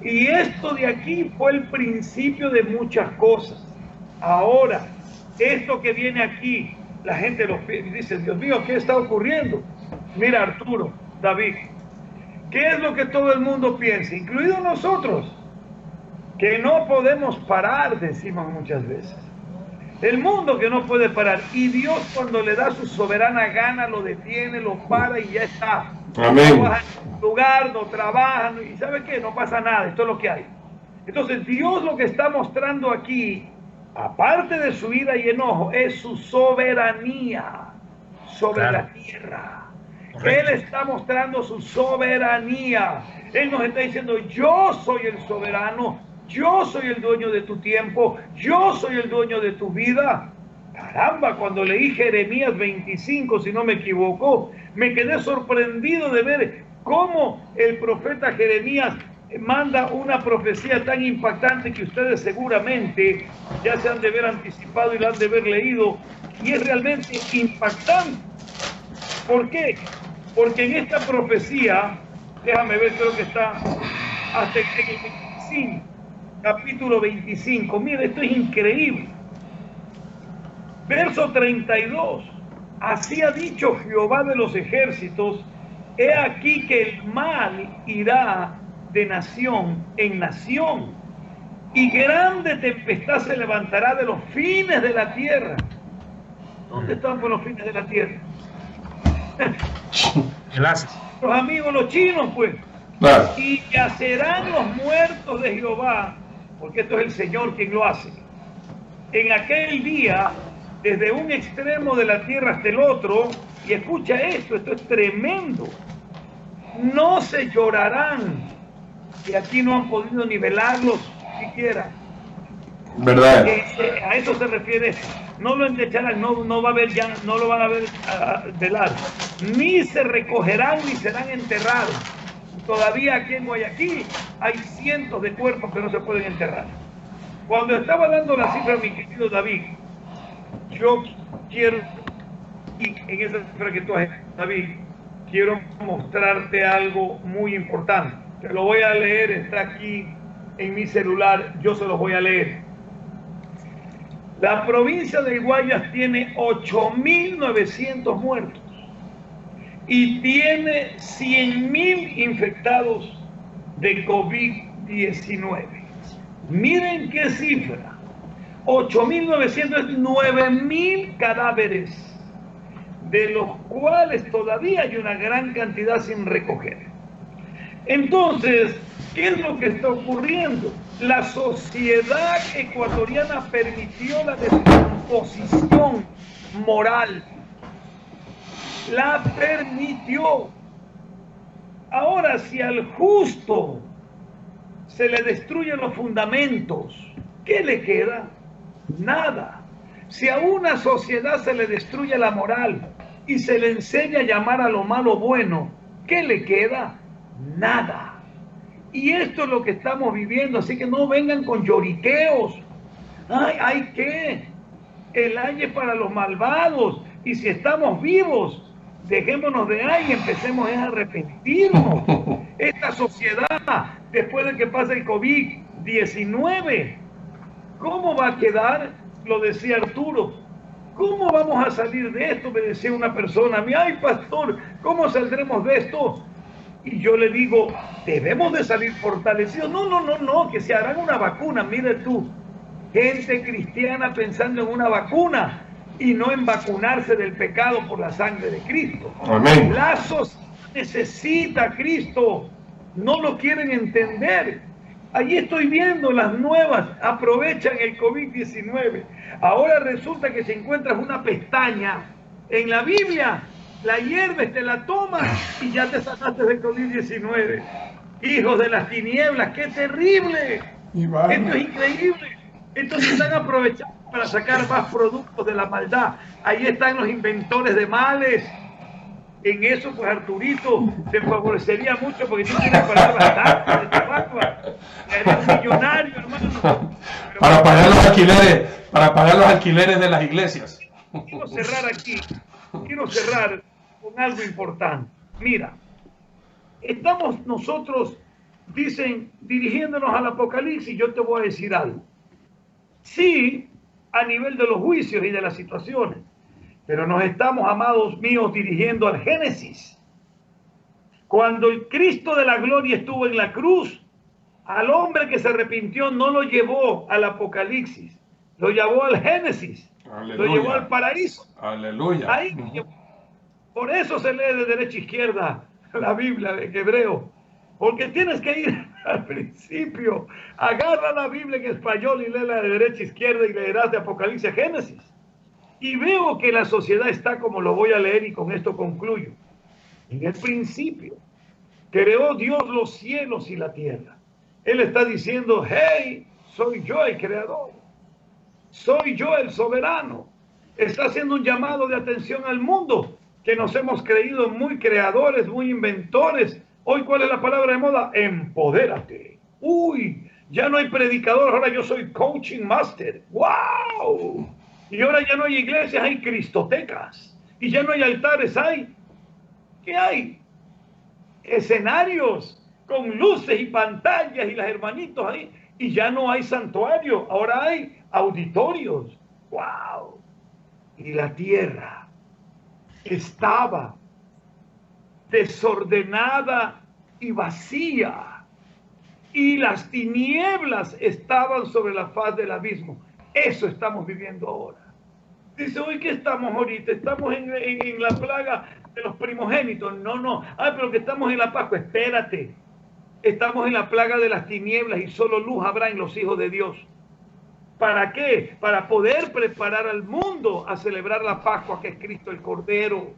Y esto de aquí fue el principio de muchas cosas. Ahora, esto que viene aquí, la gente dice: Dios mío, ¿qué está ocurriendo? Mira, Arturo, David, ¿qué es lo que todo el mundo piensa, incluidos nosotros? Que no podemos parar, decimos muchas veces. El mundo que no puede parar, y Dios, cuando le da su soberana gana, lo detiene, lo para y ya está. Amén. No bajan en su lugar, no trabajan, y ¿sabe qué? No pasa nada, esto es lo que hay. Entonces Dios lo que está mostrando aquí, aparte de su ira y enojo, es su soberanía sobre la tierra. Él está mostrando su soberanía. Él nos está diciendo: yo soy el soberano, yo soy el dueño de tu tiempo, yo soy el dueño de tu vida. Caramba, cuando leí Jeremías 25, si no me equivoco, me quedé sorprendido de ver cómo el profeta Jeremías manda una profecía tan impactante que ustedes seguramente ya se han de ver anticipado y la han de haber leído, y es realmente impactante. ¿Por qué? Porque en esta profecía, déjame ver, creo que está hasta el 25, capítulo 25. Mira, esto es increíble. Verso 32. Así ha dicho Jehová de los ejércitos: he aquí que el mal irá de nación en nación, y grande tempestad se levantará de los fines de la tierra. ¿Dónde están por los fines de la tierra? Los amigos, los chinos, pues. Claro. Y yacerán los muertos de Jehová, porque esto es el Señor quien lo hace. En aquel día, desde un extremo de la tierra hasta el otro, y escucha esto es tremendo, no se llorarán, y aquí no han podido nivelarlos siquiera. ¿Verdad? A eso se refiere. No lo endecharán, no va a haber ya, no lo van a ver velar, ni se recogerán ni serán enterrados. Todavía aquí en Guayaquil hay cientos de cuerpos que no se pueden enterrar. Cuando estaba dando la cifra, mi querido David, yo quiero, y en esa cifra que tú has, David, quiero mostrarte algo muy importante. Te lo voy a leer, está aquí en mi celular, yo se los voy a leer. La provincia de Guayas tiene 8.900 muertos y tiene 100.000 infectados de COVID-19. Miren qué cifra. 8.900 es 9.000 cadáveres, de los cuales todavía hay una gran cantidad sin recoger. Entonces, ¿qué es lo que está ocurriendo? La sociedad ecuatoriana permitió la descomposición moral. La permitió. Ahora, si al justo se le destruyen los fundamentos, ¿qué le queda? Nada. Si a una sociedad se le destruye la moral y se le enseña a llamar a lo malo bueno, ¿qué le queda? Nada. Y esto es lo que estamos viviendo, así que no vengan con lloriqueos. Ay, ¿hay qué? El año es para los malvados, y si estamos vivos, dejémonos de ahí y empecemos a arrepentirnos. Esta sociedad, después de que pase el COVID-19, ¿cómo va a quedar? Lo decía Arturo. ¿Cómo vamos a salir de esto? Me decía una persona a mí: ay, pastor, ¿cómo saldremos de esto? Y yo le digo, debemos de salir fortalecidos. No, que se harán una vacuna. Mire tú, gente cristiana pensando en una vacuna y no en vacunarse del pecado por la sangre de Cristo. Amén. La sociedad necesita a Cristo, no lo quieren entender. Allí estoy viendo las nuevas, aprovechan el COVID-19. Ahora resulta que si encuentras una pestaña en la Biblia, la hierves, te la tomas y ya te sacaste del COVID-19. Hijos de las tinieblas, ¡qué terrible! Esto es increíble. Entonces están aprovechando para sacar más productos de la maldad. Ahí están los inventores de males. En eso, pues Arturito te favorecería mucho porque tú tienes palabras tantas de tabaco. Eres millonario, hermano. Para pagar los alquileres de las iglesias. Quiero cerrar aquí. Quiero cerrar con algo importante. Mira, estamos nosotros, dicen, dirigiéndonos al Apocalipsis. Yo te voy a decir algo. Sí, a nivel de los juicios y de las situaciones. Pero nos estamos, amados míos, dirigiendo al Génesis. Cuando el Cristo de la gloria estuvo en la cruz, al hombre que se arrepintió no lo llevó al Apocalipsis, lo llevó al Génesis. Aleluya. Lo llevó al paraíso. Aleluya. Ahí, por eso se lee de derecha a izquierda la Biblia de Hebreo. Porque tienes que ir al principio. Agarra la Biblia en español y léela de derecha a izquierda y leerás de Apocalipsis a Génesis. Y veo que la sociedad está como lo voy a leer y con esto concluyo. En el principio, creó Dios los cielos y la tierra. Él está diciendo, hey, soy yo el creador. Soy yo el soberano. Está haciendo un llamado de atención al mundo, que nos hemos creído muy creadores, muy inventores. Hoy, ¿cuál es la palabra de moda? Empodérate. Uy, ya no hay predicador, ahora yo soy coaching master. ¡Wow! Y ahora ya no hay iglesias, hay cristotecas. Y ya no hay altares, ¿qué hay? Escenarios con luces y pantallas y los hermanitos ahí. Y ya no hay santuario, ahora hay auditorios. ¡Wow! Y la tierra estaba desordenada y vacía. Y las tinieblas estaban sobre la faz del abismo. Eso estamos viviendo ahora. Dice, hoy que estamos ahorita, estamos en la plaga de los primogénitos. No. Pero que estamos en la Pascua. Espérate. Estamos en la plaga de las tinieblas y solo luz habrá en los hijos de Dios. ¿Para qué? Para poder preparar al mundo a celebrar la Pascua, que es Cristo el Cordero.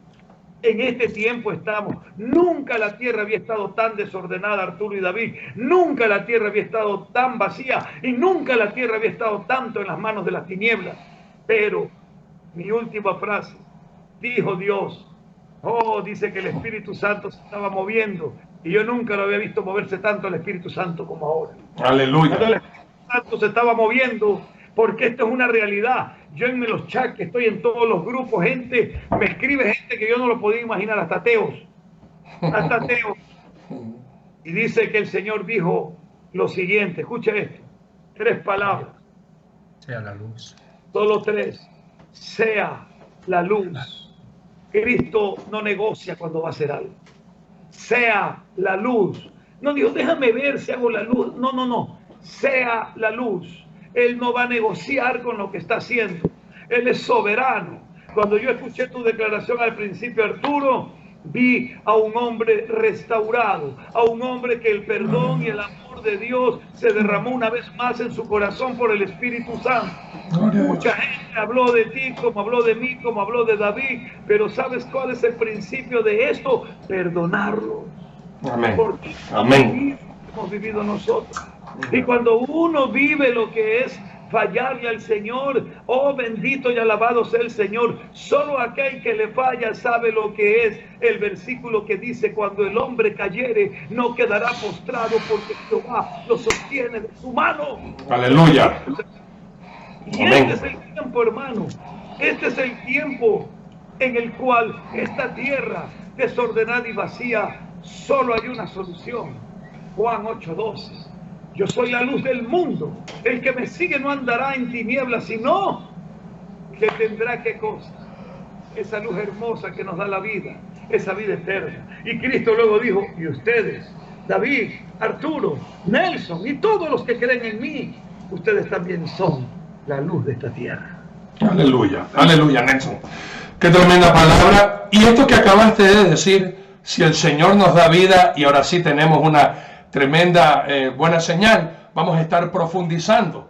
En este tiempo estamos. Nunca la tierra había estado tan desordenada, Arturo y David. Nunca la tierra había estado tan vacía. Y nunca la tierra había estado tanto en las manos de las tinieblas. Pero, mi última frase, dijo Dios. Dice que el Espíritu Santo se estaba moviendo. Y yo nunca lo había visto moverse tanto el Espíritu Santo como ahora. Aleluya. Cuando el Espíritu Santo se estaba moviendo, porque esto es una realidad. Yo en los chats, que estoy en todos los grupos, gente, me escribe gente que yo no lo podía imaginar, hasta ateos. Hasta ateos. Y dice que el Señor dijo lo siguiente, escucha esto, 3 palabras. Sea la luz. Solo 3. Sea la luz. Cristo no negocia cuando va a hacer algo. Sea la luz. No dijo, déjame ver si hago la luz. No. Sea la luz. Él no va a negociar con lo que está haciendo. Él es soberano. Cuando yo escuché tu declaración al principio, Arturo, vi a un hombre restaurado, a un hombre que el perdón y el amor de Dios se derramó una vez más en su corazón por el Espíritu Santo. Mucha gente habló de ti, como habló de mí, como habló de David, pero ¿sabes cuál es el principio de esto? Perdonarlo. Amén. Porque Amén. hemos vivido nosotros. Y cuando uno vive lo que es fallarle al Señor, bendito y alabado sea el Señor. Solo aquel que le falla sabe lo que es el versículo que dice, cuando el hombre cayere, no quedará postrado, porque Jehová lo sostiene de su mano. Aleluya. Y este es el tiempo, hermano. Este es el tiempo en el cual esta tierra desordenada y vacía, solo hay una solución. Juan 8:12. Yo soy la luz del mundo. El que me sigue no andará en tinieblas, sino que tendrá, ¿qué cosa? Esa luz hermosa que nos da la vida. esa vida eterna. Y Cristo luego dijo, y ustedes, David, Arturo, Nelson y todos los que creen en mí, ustedes también son la luz de esta tierra. Aleluya, aleluya, Nelson. Qué tremenda palabra. Y esto que acabaste de decir, si el Señor nos da vida, y ahora sí tenemos una tremenda buena señal, vamos a estar profundizando.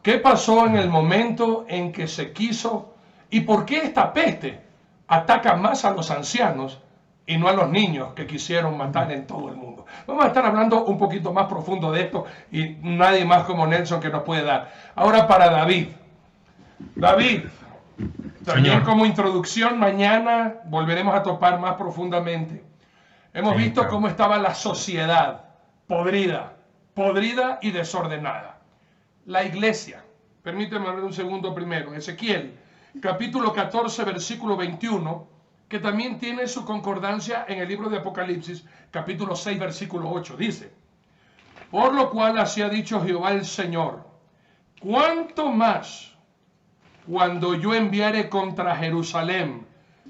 ¿Qué pasó en el momento en que se quiso y por qué esta peste ataca más a los ancianos y no a los niños que quisieron matar en todo el mundo? Vamos a estar hablando un poquito más profundo de esto y nadie más como Nelson que nos puede dar. Ahora para David. David, también como introducción, mañana volveremos a topar más profundamente. Hemos visto cómo estaba la sociedad podrida y desordenada. La iglesia, permíteme hablar un segundo primero, Ezequiel, capítulo 14, versículo 21, que también tiene su concordancia en el libro de Apocalipsis, capítulo 6, versículo 8, dice, por lo cual así ha dicho Jehová el Señor, cuánto más cuando yo enviare contra Jerusalén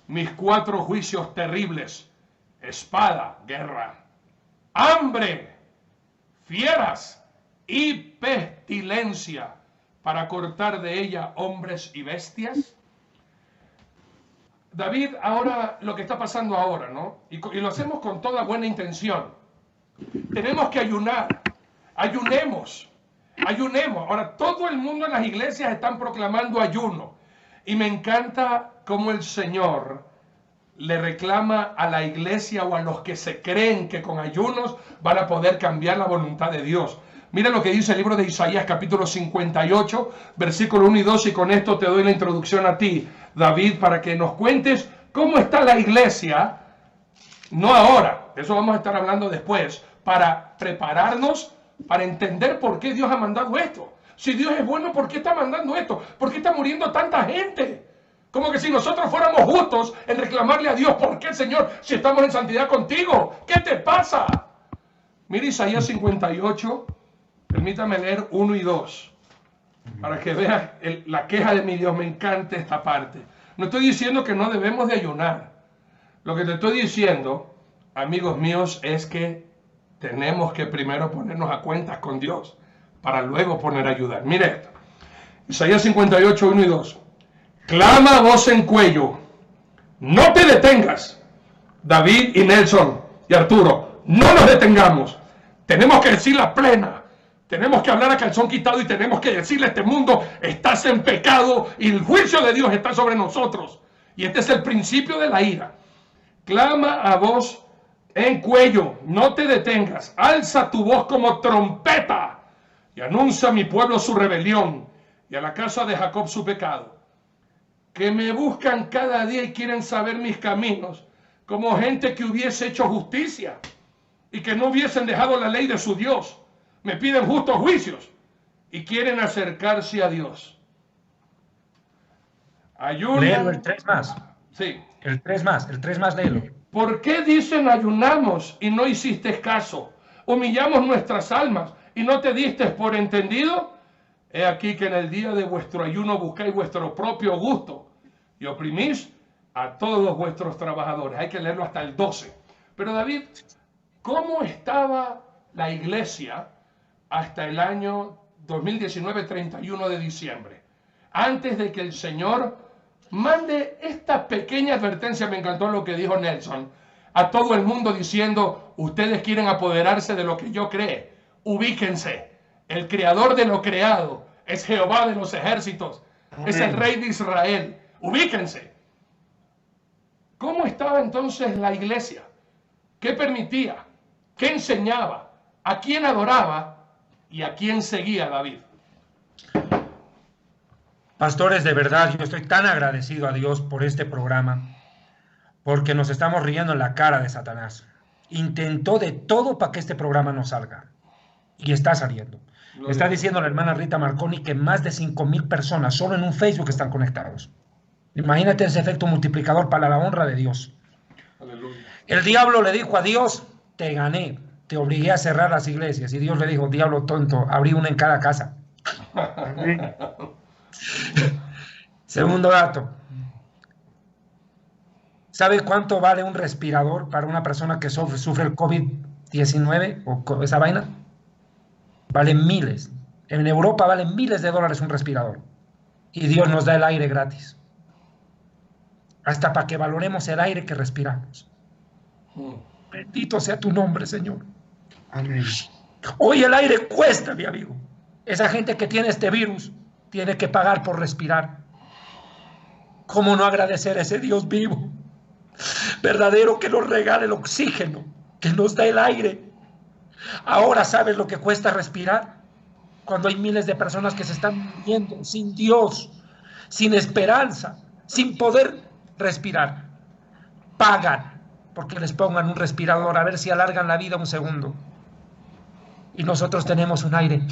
mis 4 juicios terribles, espada, guerra, hambre, fieras y pestilencia, para cortar de ella hombres y bestias. David, ahora lo que está pasando ahora, ¿no? Y lo hacemos con toda buena intención. Tenemos que ayunar, ayunemos. Ahora todo el mundo en las iglesias están proclamando ayuno. Y me encanta cómo el Señor le reclama a la iglesia o a los que se creen que con ayunos van a poder cambiar la voluntad de Dios. Mira lo que dice el libro de Isaías capítulo 58, versículo 1 y 2, y con esto te doy la introducción a ti, David, para que nos cuentes cómo está la iglesia, no ahora, de eso vamos a estar hablando después, para prepararnos, para entender por qué Dios ha mandado esto. Si Dios es bueno, ¿por qué está mandando esto? ¿Por qué está muriendo tanta gente? Como que si nosotros fuéramos justos en reclamarle a Dios, ¿por qué, Señor, si estamos en santidad contigo? ¿Qué te pasa? Mira Isaías 58, permítame leer 1 y 2, para que veas la queja de mi Dios. Me encanta esta parte. No estoy diciendo que no debemos de ayunar. Lo que te estoy diciendo, amigos míos, es que tenemos que primero ponernos a cuentas con Dios, para luego poner a ayudar. Mire esto. Isaías 58, 1 y 2. Clama a voz en cuello, no te detengas. David y Nelson y Arturo, no nos detengamos. Tenemos que decir la plena. Tenemos que hablar a calzón quitado y tenemos que decirle a este mundo, estás en pecado y el juicio de Dios está sobre nosotros. Y este es el principio de la ira. Clama a voz en cuello, no te detengas. Alza tu voz como trompeta y anuncia a mi pueblo su rebelión y a la casa de Jacob su pecado. Que me buscan cada día y quieren saber mis caminos, como gente que hubiese hecho justicia y que no hubiesen dejado la ley de su Dios. Me piden justos juicios y quieren acercarse a Dios. Ayunan. Léelo el 3 más. Sí. El 3 más, léelo. ¿Por qué dicen ayunamos y no hiciste caso? Humillamos nuestras almas y no te diste por entendido. He aquí que en el día de vuestro ayuno buscáis vuestro propio gusto y oprimís a todos vuestros trabajadores. Hay que leerlo hasta el 12. Pero David, ¿cómo estaba la iglesia hasta el año 2019, 31 de diciembre? Antes de que el Señor mande esta pequeña advertencia, me encantó lo que dijo Nelson, a todo el mundo diciendo, ustedes quieren apoderarse de lo que yo creé, ubíquense. El creador de lo creado es Jehová de los ejércitos. Amén. Es el rey de Israel. Ubíquense. ¿Cómo estaba entonces la iglesia? ¿Qué permitía? ¿Qué enseñaba? ¿A quién adoraba? ¿Y a quién seguía David? Pastores, de verdad, yo estoy tan agradecido a Dios por este programa, porque nos estamos riendo en la cara de Satanás. Intentó de todo para que este programa no salga. Y está saliendo. Está diciendo la hermana Rita Marconi que más de 5,000 personas solo en un Facebook están conectados. Imagínate ese efecto multiplicador para la honra de Dios. Aleluya. El diablo le dijo a Dios, te gané, te obligué a cerrar las iglesias. Y Dios le dijo, diablo tonto, abrí una en cada casa. Segundo dato. ¿Sabe cuánto vale un respirador para una persona que sufre el COVID-19 o esa vaina? Valen miles. En Europa valen miles de dólares un respirador. Y Dios nos da el aire gratis. Hasta para que valoremos el aire que respiramos. Bendito sea tu nombre, Señor. Amén. Hoy el aire cuesta, mi amigo. Esa gente que tiene este virus tiene que pagar por respirar. ¿Cómo no agradecer a ese Dios vivo, verdadero, que nos regala el oxígeno, que nos da el aire? Ahora sabes lo que cuesta respirar, cuando hay miles de personas que se están muriendo sin Dios, sin esperanza, sin poder respirar. Pagan porque les pongan un respirador, a ver si alargan la vida un segundo. Y nosotros tenemos un aire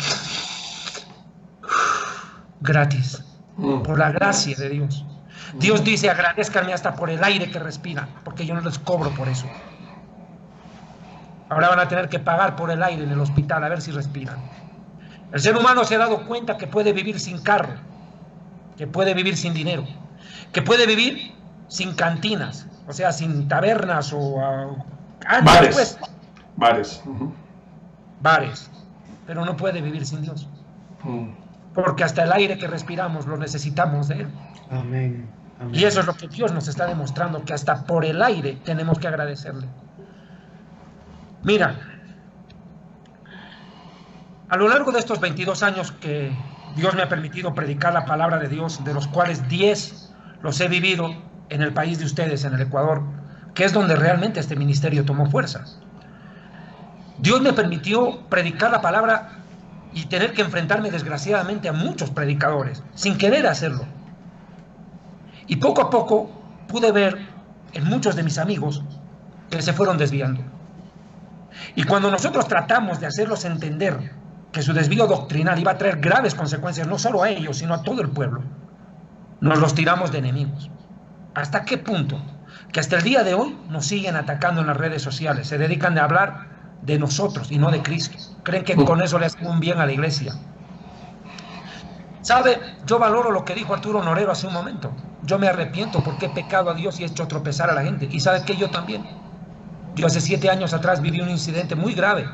gratis, por la gracia de Dios. Dios dice: agradezcanme hasta por el aire que respiran, porque yo no les cobro por eso. Ahora van a tener que pagar por el aire en el hospital, a ver si respiran. El ser humano se ha dado cuenta que puede vivir sin carro, que puede vivir sin dinero, que puede vivir sin cantinas, o sea, sin tabernas o bares. Pues, Bares. bares, pero no puede vivir sin Dios. Porque hasta el aire que respiramos lo necesitamos de Él. Amén. Amén. Y eso es lo que Dios nos está demostrando, que hasta por el aire tenemos que agradecerle. Mira, a lo largo de estos 22 años que Dios me ha permitido predicar la palabra de Dios, de los cuales 10 los he vivido en el país de ustedes, en el Ecuador, que es donde realmente este ministerio tomó fuerza. Dios me permitió predicar la palabra y tener que enfrentarme desgraciadamente a muchos predicadores, sin querer hacerlo. Y poco a poco pude ver en muchos de mis amigos que se fueron desviando. Y cuando nosotros tratamos de hacerlos entender que su desvío doctrinal iba a traer graves consecuencias, no solo a ellos, sino a todo el pueblo, nos los tiramos de enemigos. ¿Hasta qué punto? Que hasta el día de hoy nos siguen atacando en las redes sociales, se dedican a hablar de nosotros y no de Cristo. Creen que con eso le hacen un bien a la iglesia. ¿Sabe? Yo valoro lo que dijo Arturo Norero hace un momento. Yo me arrepiento porque he pecado a Dios y he hecho tropezar a la gente. Y ¿sabe qué? Yo también. Yo hace 7 años atrás viví un incidente muy grave.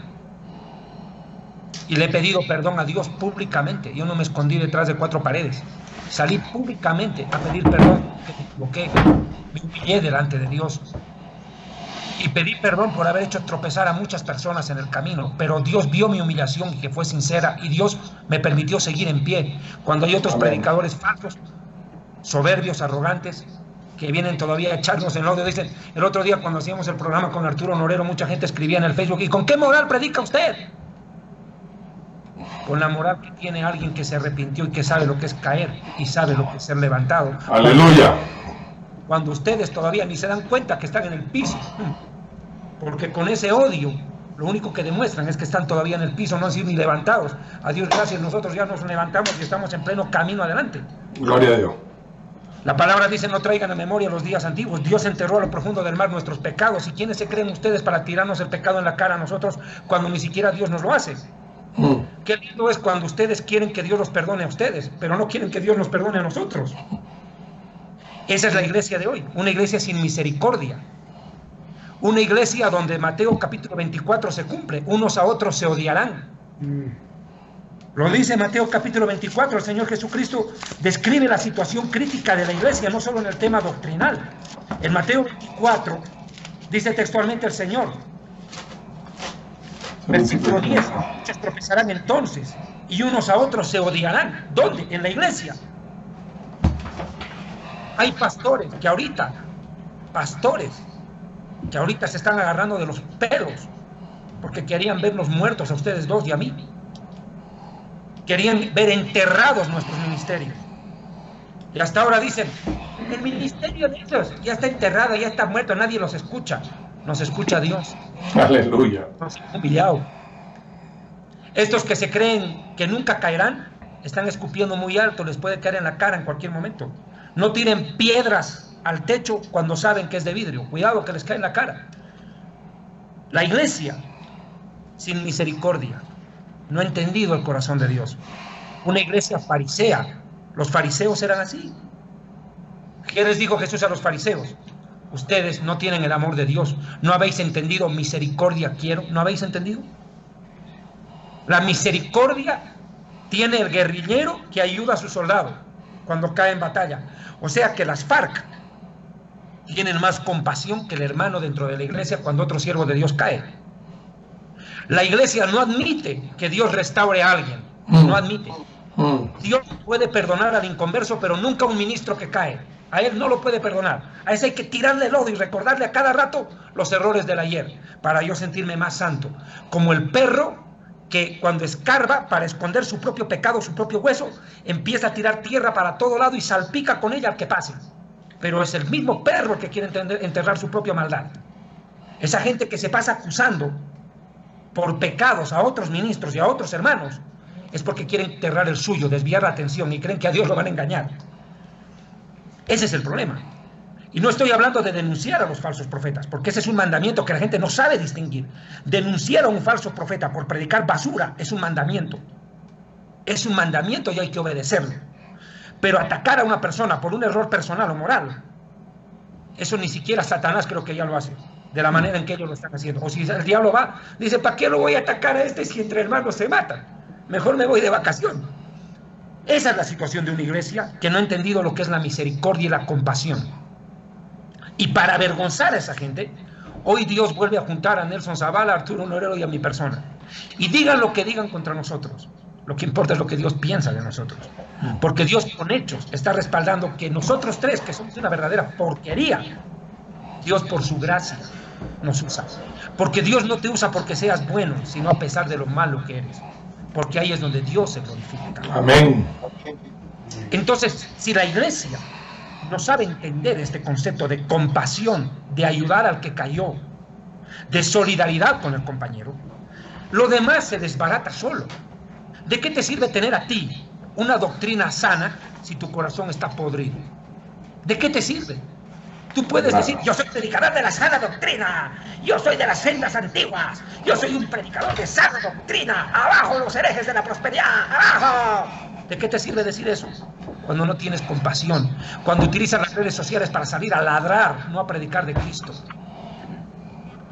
Y le he pedido perdón a Dios públicamente. Yo no me escondí detrás de 4 paredes. Salí públicamente a pedir perdón, que me equivoqué. Me humillé delante de Dios. Y pedí perdón por haber hecho tropezar a muchas personas en el camino, pero Dios vio mi humillación y que fue sincera, y Dios me permitió seguir en pie. Cuando hay otros predicadores falsos, soberbios, arrogantes, que vienen todavía a echarnos en odio, dicen, el otro día cuando hacíamos el programa con Arturo Norero, mucha gente escribía en el Facebook: ¿y con qué moral predica usted? Con la moral que tiene alguien que se arrepintió y que sabe lo que es caer y sabe lo que es ser levantado. Aleluya. Cuando ustedes todavía ni se dan cuenta que están en el piso, porque con ese odio lo único que demuestran es que están todavía en el piso, no han sido ni levantados. A Dios gracias, nosotros ya nos levantamos y estamos en pleno camino adelante. Gloria a Dios. La palabra dice: no traigan a memoria los días antiguos. Dios enterró a lo profundo del mar nuestros pecados. ¿Y quiénes se creen ustedes para tirarnos el pecado en la cara a nosotros cuando ni siquiera Dios nos lo hace? Qué lindo es cuando ustedes quieren que Dios los perdone a ustedes, pero no quieren que Dios nos perdone a nosotros. Esa es la iglesia de hoy, una iglesia sin misericordia. Una iglesia donde Mateo capítulo 24 se cumple: unos a otros se odiarán. Lo dice Mateo capítulo 24, el Señor Jesucristo describe la situación crítica de la iglesia, no solo en el tema doctrinal. En Mateo 24 dice textualmente el Señor, versículo 10, muchos tropezarán entonces y unos a otros se odiarán. ¿Dónde? En la iglesia. Hay pastores que ahorita se están agarrando de los pelos porque querían vernos muertos a ustedes dos y a mí. Querían ver enterrados nuestros ministerios. Y hasta ahora dicen: el ministerio de ellos ya está enterrado, ya está muerto, nadie los escucha. Nos escucha Dios. Aleluya. Nos han humillado. Estos que se creen que nunca caerán, están escupiendo muy alto, les puede caer en la cara en cualquier momento. No tiren piedras al techo cuando saben que es de vidrio. Cuidado que les cae en la cara. La iglesia sin misericordia no ha entendido el corazón de Dios. Una iglesia farisea. Los fariseos eran así. ¿Qué les dijo Jesús a los fariseos? Ustedes no tienen el amor de Dios. ¿No habéis entendido? Misericordia quiero. ¿No habéis entendido? La misericordia tiene el guerrillero que ayuda a su soldado cuando cae en batalla. O sea que las FARC tienen más compasión que el hermano dentro de la iglesia cuando otro siervo de Dios cae. La iglesia no admite que Dios restaure a alguien. No admite. Dios puede perdonar al inconverso, pero nunca a un ministro que cae. A él no lo puede perdonar. A ese hay que tirarle lodo y recordarle a cada rato los errores del ayer, para yo sentirme más santo. Como el perro que cuando escarba para esconder su propio pecado, su propio hueso, empieza a tirar tierra para todo lado y salpica con ella al que pase. Pero es el mismo perro el que quiere enterrar su propia maldad. Esa gente que se pasa acusando por pecados a otros ministros y a otros hermanos, es porque quieren enterrar el suyo, desviar la atención y creen que a Dios lo van a engañar. Ese es el problema. Y no estoy hablando de denunciar a los falsos profetas, porque ese es un mandamiento que la gente no sabe distinguir. Denunciar a un falso profeta por predicar basura es un mandamiento. Es un mandamiento y hay que obedecerlo. Pero atacar a una persona por un error personal o moral, eso ni siquiera Satanás creo que ya lo hace, de la manera en que ellos lo están haciendo. O si el diablo va, dice, ¿para qué lo voy a atacar a este si entre hermanos se matan? Mejor me voy de vacación. Esa es la situación de una iglesia que no ha entendido lo que es la misericordia y la compasión. Y para avergonzar a esa gente, hoy Dios vuelve a juntar a Nelson Zavala, a Arturo Norero y a mi persona. Y digan lo que digan contra nosotros. Lo que importa es lo que Dios piensa de nosotros. Porque Dios con hechos está respaldando que nosotros tres, que somos una verdadera porquería, Dios por su gracia nos usa. Porque Dios no te usa porque seas bueno, sino a pesar de lo malo que eres. Porque ahí es donde Dios se glorifica. Amén. Entonces, si la iglesia no sabe entender este concepto de compasión, de ayudar al que cayó, de solidaridad con el compañero, lo demás se desbarata solo. ¿De qué te sirve tener a ti una doctrina sana si tu corazón está podrido? ¿De qué te sirve? Tú puedes decir, yo soy predicador de la sana doctrina, yo soy de las sendas antiguas, yo soy un predicador de sana doctrina, abajo los herejes de la prosperidad, abajo. ¿De qué te sirve decir eso? Cuando no tienes compasión, cuando utilizas las redes sociales para salir a ladrar, no a predicar de Cristo.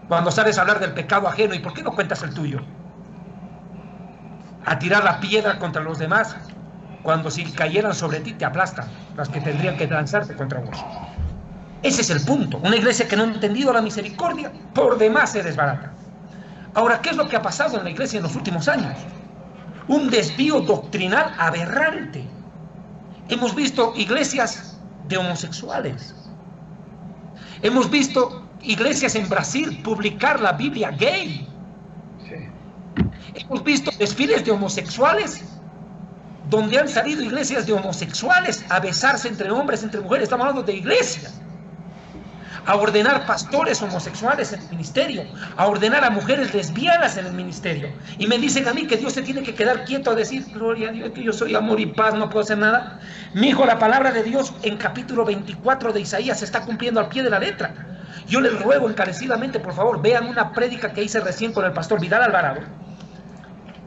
Cuando sales a hablar del pecado ajeno, ¿y por qué no cuentas el tuyo? A tirar la piedra contra los demás, cuando si cayeran sobre ti te aplastan, las que tendrían que lanzarte contra vos. Ese es el punto. Una iglesia que no ha entendido la misericordia, por demás se desbarata. Ahora, ¿qué es lo que ha pasado en la iglesia en los últimos años? Un desvío doctrinal aberrante. Hemos visto iglesias de homosexuales. Hemos visto iglesias en Brasil publicar la Biblia gay. Hemos visto desfiles de homosexuales donde han salido iglesias de homosexuales a besarse entre hombres, entre mujeres. Estamos hablando de iglesias. A ordenar pastores homosexuales en el ministerio, a ordenar a mujeres lesbianas en el ministerio. Y me dicen a mí que Dios se tiene que quedar quieto a decir, gloria a Dios, que yo soy amor y paz, no puedo hacer nada. Mi hijo, la palabra de Dios en capítulo 24 de Isaías se está cumpliendo al pie de la letra. Yo les ruego encarecidamente, por favor, vean una prédica que hice recién con el pastor Vidal Alvarado,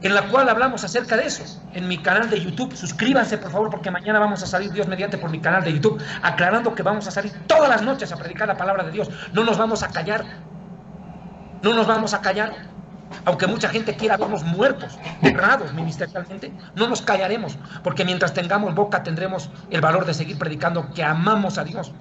en la cual hablamos acerca de eso, en mi canal de YouTube. Suscríbanse, por favor, porque mañana vamos a salir, Dios mediante, por mi canal de YouTube, aclarando que vamos a salir todas las noches a predicar la palabra de Dios. No nos vamos a callar. No nos vamos a callar. Aunque mucha gente quiera vernos muertos, enterrados ministerialmente, no nos callaremos, porque mientras tengamos boca tendremos el valor de seguir predicando que amamos a Dios.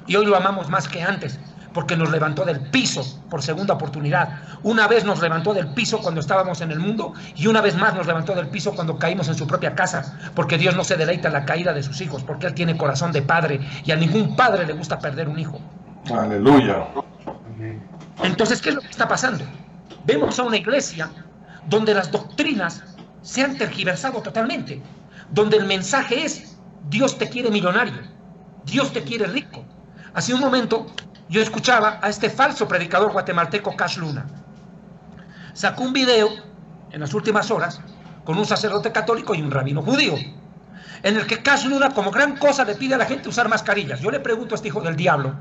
Y hoy lo amamos más que antes, porque nos levantó del piso por segunda oportunidad. Una vez nos levantó del piso cuando estábamos en el mundo, y una vez más nos levantó del piso cuando caímos en su propia casa, porque Dios no se deleita en la caída de sus hijos, porque Él tiene corazón de padre, y a ningún padre le gusta perder un hijo. Aleluya. Entonces, ¿qué es lo que está pasando? Vemos a una iglesia donde las doctrinas se han tergiversado totalmente, donde el mensaje es, Dios te quiere millonario, Dios te quiere rico. Hace un momento yo escuchaba a este falso predicador guatemalteco Cash Luna. Sacó un video en las últimas horas con un sacerdote católico y un rabino judío, en el que Cash Luna como gran cosa le pide a la gente usar mascarillas. Yo le pregunto a este hijo del diablo,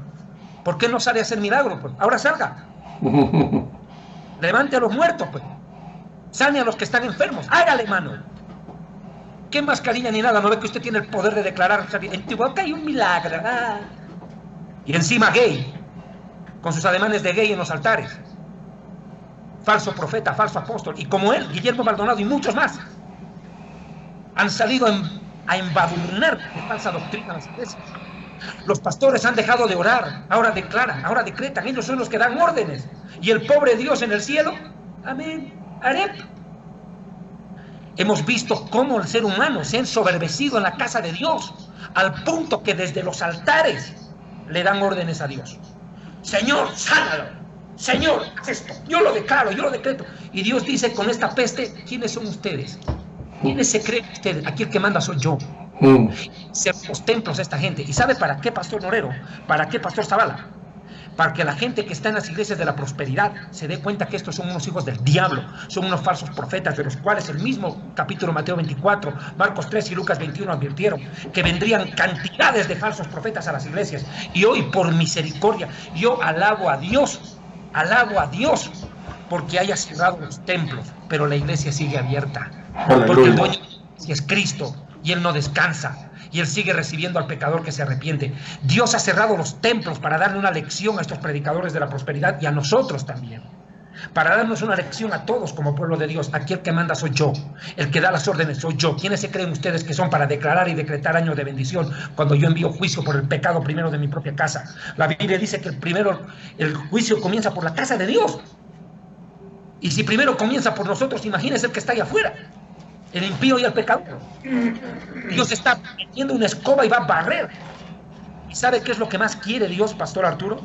¿por qué no sale a hacer milagro? Pues ahora salga. Levante a los muertos, pues. Sane a los que están enfermos. Hágale, mano. ¿Qué mascarilla ni nada? ¿No ve que usted tiene el poder de declarar? En tu boca hay un milagro. Y encima gay, con sus ademanes de gay en los altares. Falso profeta, falso apóstol. Y como él, Guillermo Maldonado y muchos más han salido a embadurnar de falsa doctrina a las iglesias. Los pastores han dejado de orar, ahora declaran, ahora decretan, ellos son los que dan órdenes. Y el pobre Dios en el cielo, amén, haré. Hemos visto cómo el ser humano se ha ensoberbecido en la casa de Dios, al punto que desde los altares le dan órdenes a Dios. Señor, sánalo. Señor, haz esto. Yo lo declaro, yo lo decreto. Y Dios dice con esta peste, ¿quiénes son ustedes? ¿Quiénes se creen ustedes? Aquí el que manda soy yo. Ser los templos a esta gente. ¿Y sabe para qué, Pastor Norero? ¿Para qué, Pastor Zavala? Para que la gente que está en las iglesias de la prosperidad se dé cuenta que estos son unos hijos del diablo, son unos falsos profetas, de los cuales el mismo capítulo Mateo 24, Marcos 3 y Lucas 21 advirtieron que vendrían cantidades de falsos profetas a las iglesias. Y hoy, por misericordia, yo alabo a Dios, porque haya cerrado los templos, pero la iglesia sigue abierta. Porque el dueño es Cristo y Él no descansa. Y Él sigue recibiendo al pecador que se arrepiente. Dios ha cerrado los templos para darle una lección a estos predicadores de la prosperidad y a nosotros también. Para darnos una lección a todos como pueblo de Dios. Aquí el que manda soy yo. El que da las órdenes soy yo. ¿Quiénes se creen ustedes que son para declarar y decretar años de bendición cuando yo envío juicio por el pecado primero de mi propia casa? La Biblia dice que el juicio comienza por la casa de Dios. Y si primero comienza por nosotros, imagínense el que está allá afuera. El impío y el pecador. Dios está metiendo una escoba y va a barrer. ¿Y sabe qué es lo que más quiere Dios, Pastor Arturo?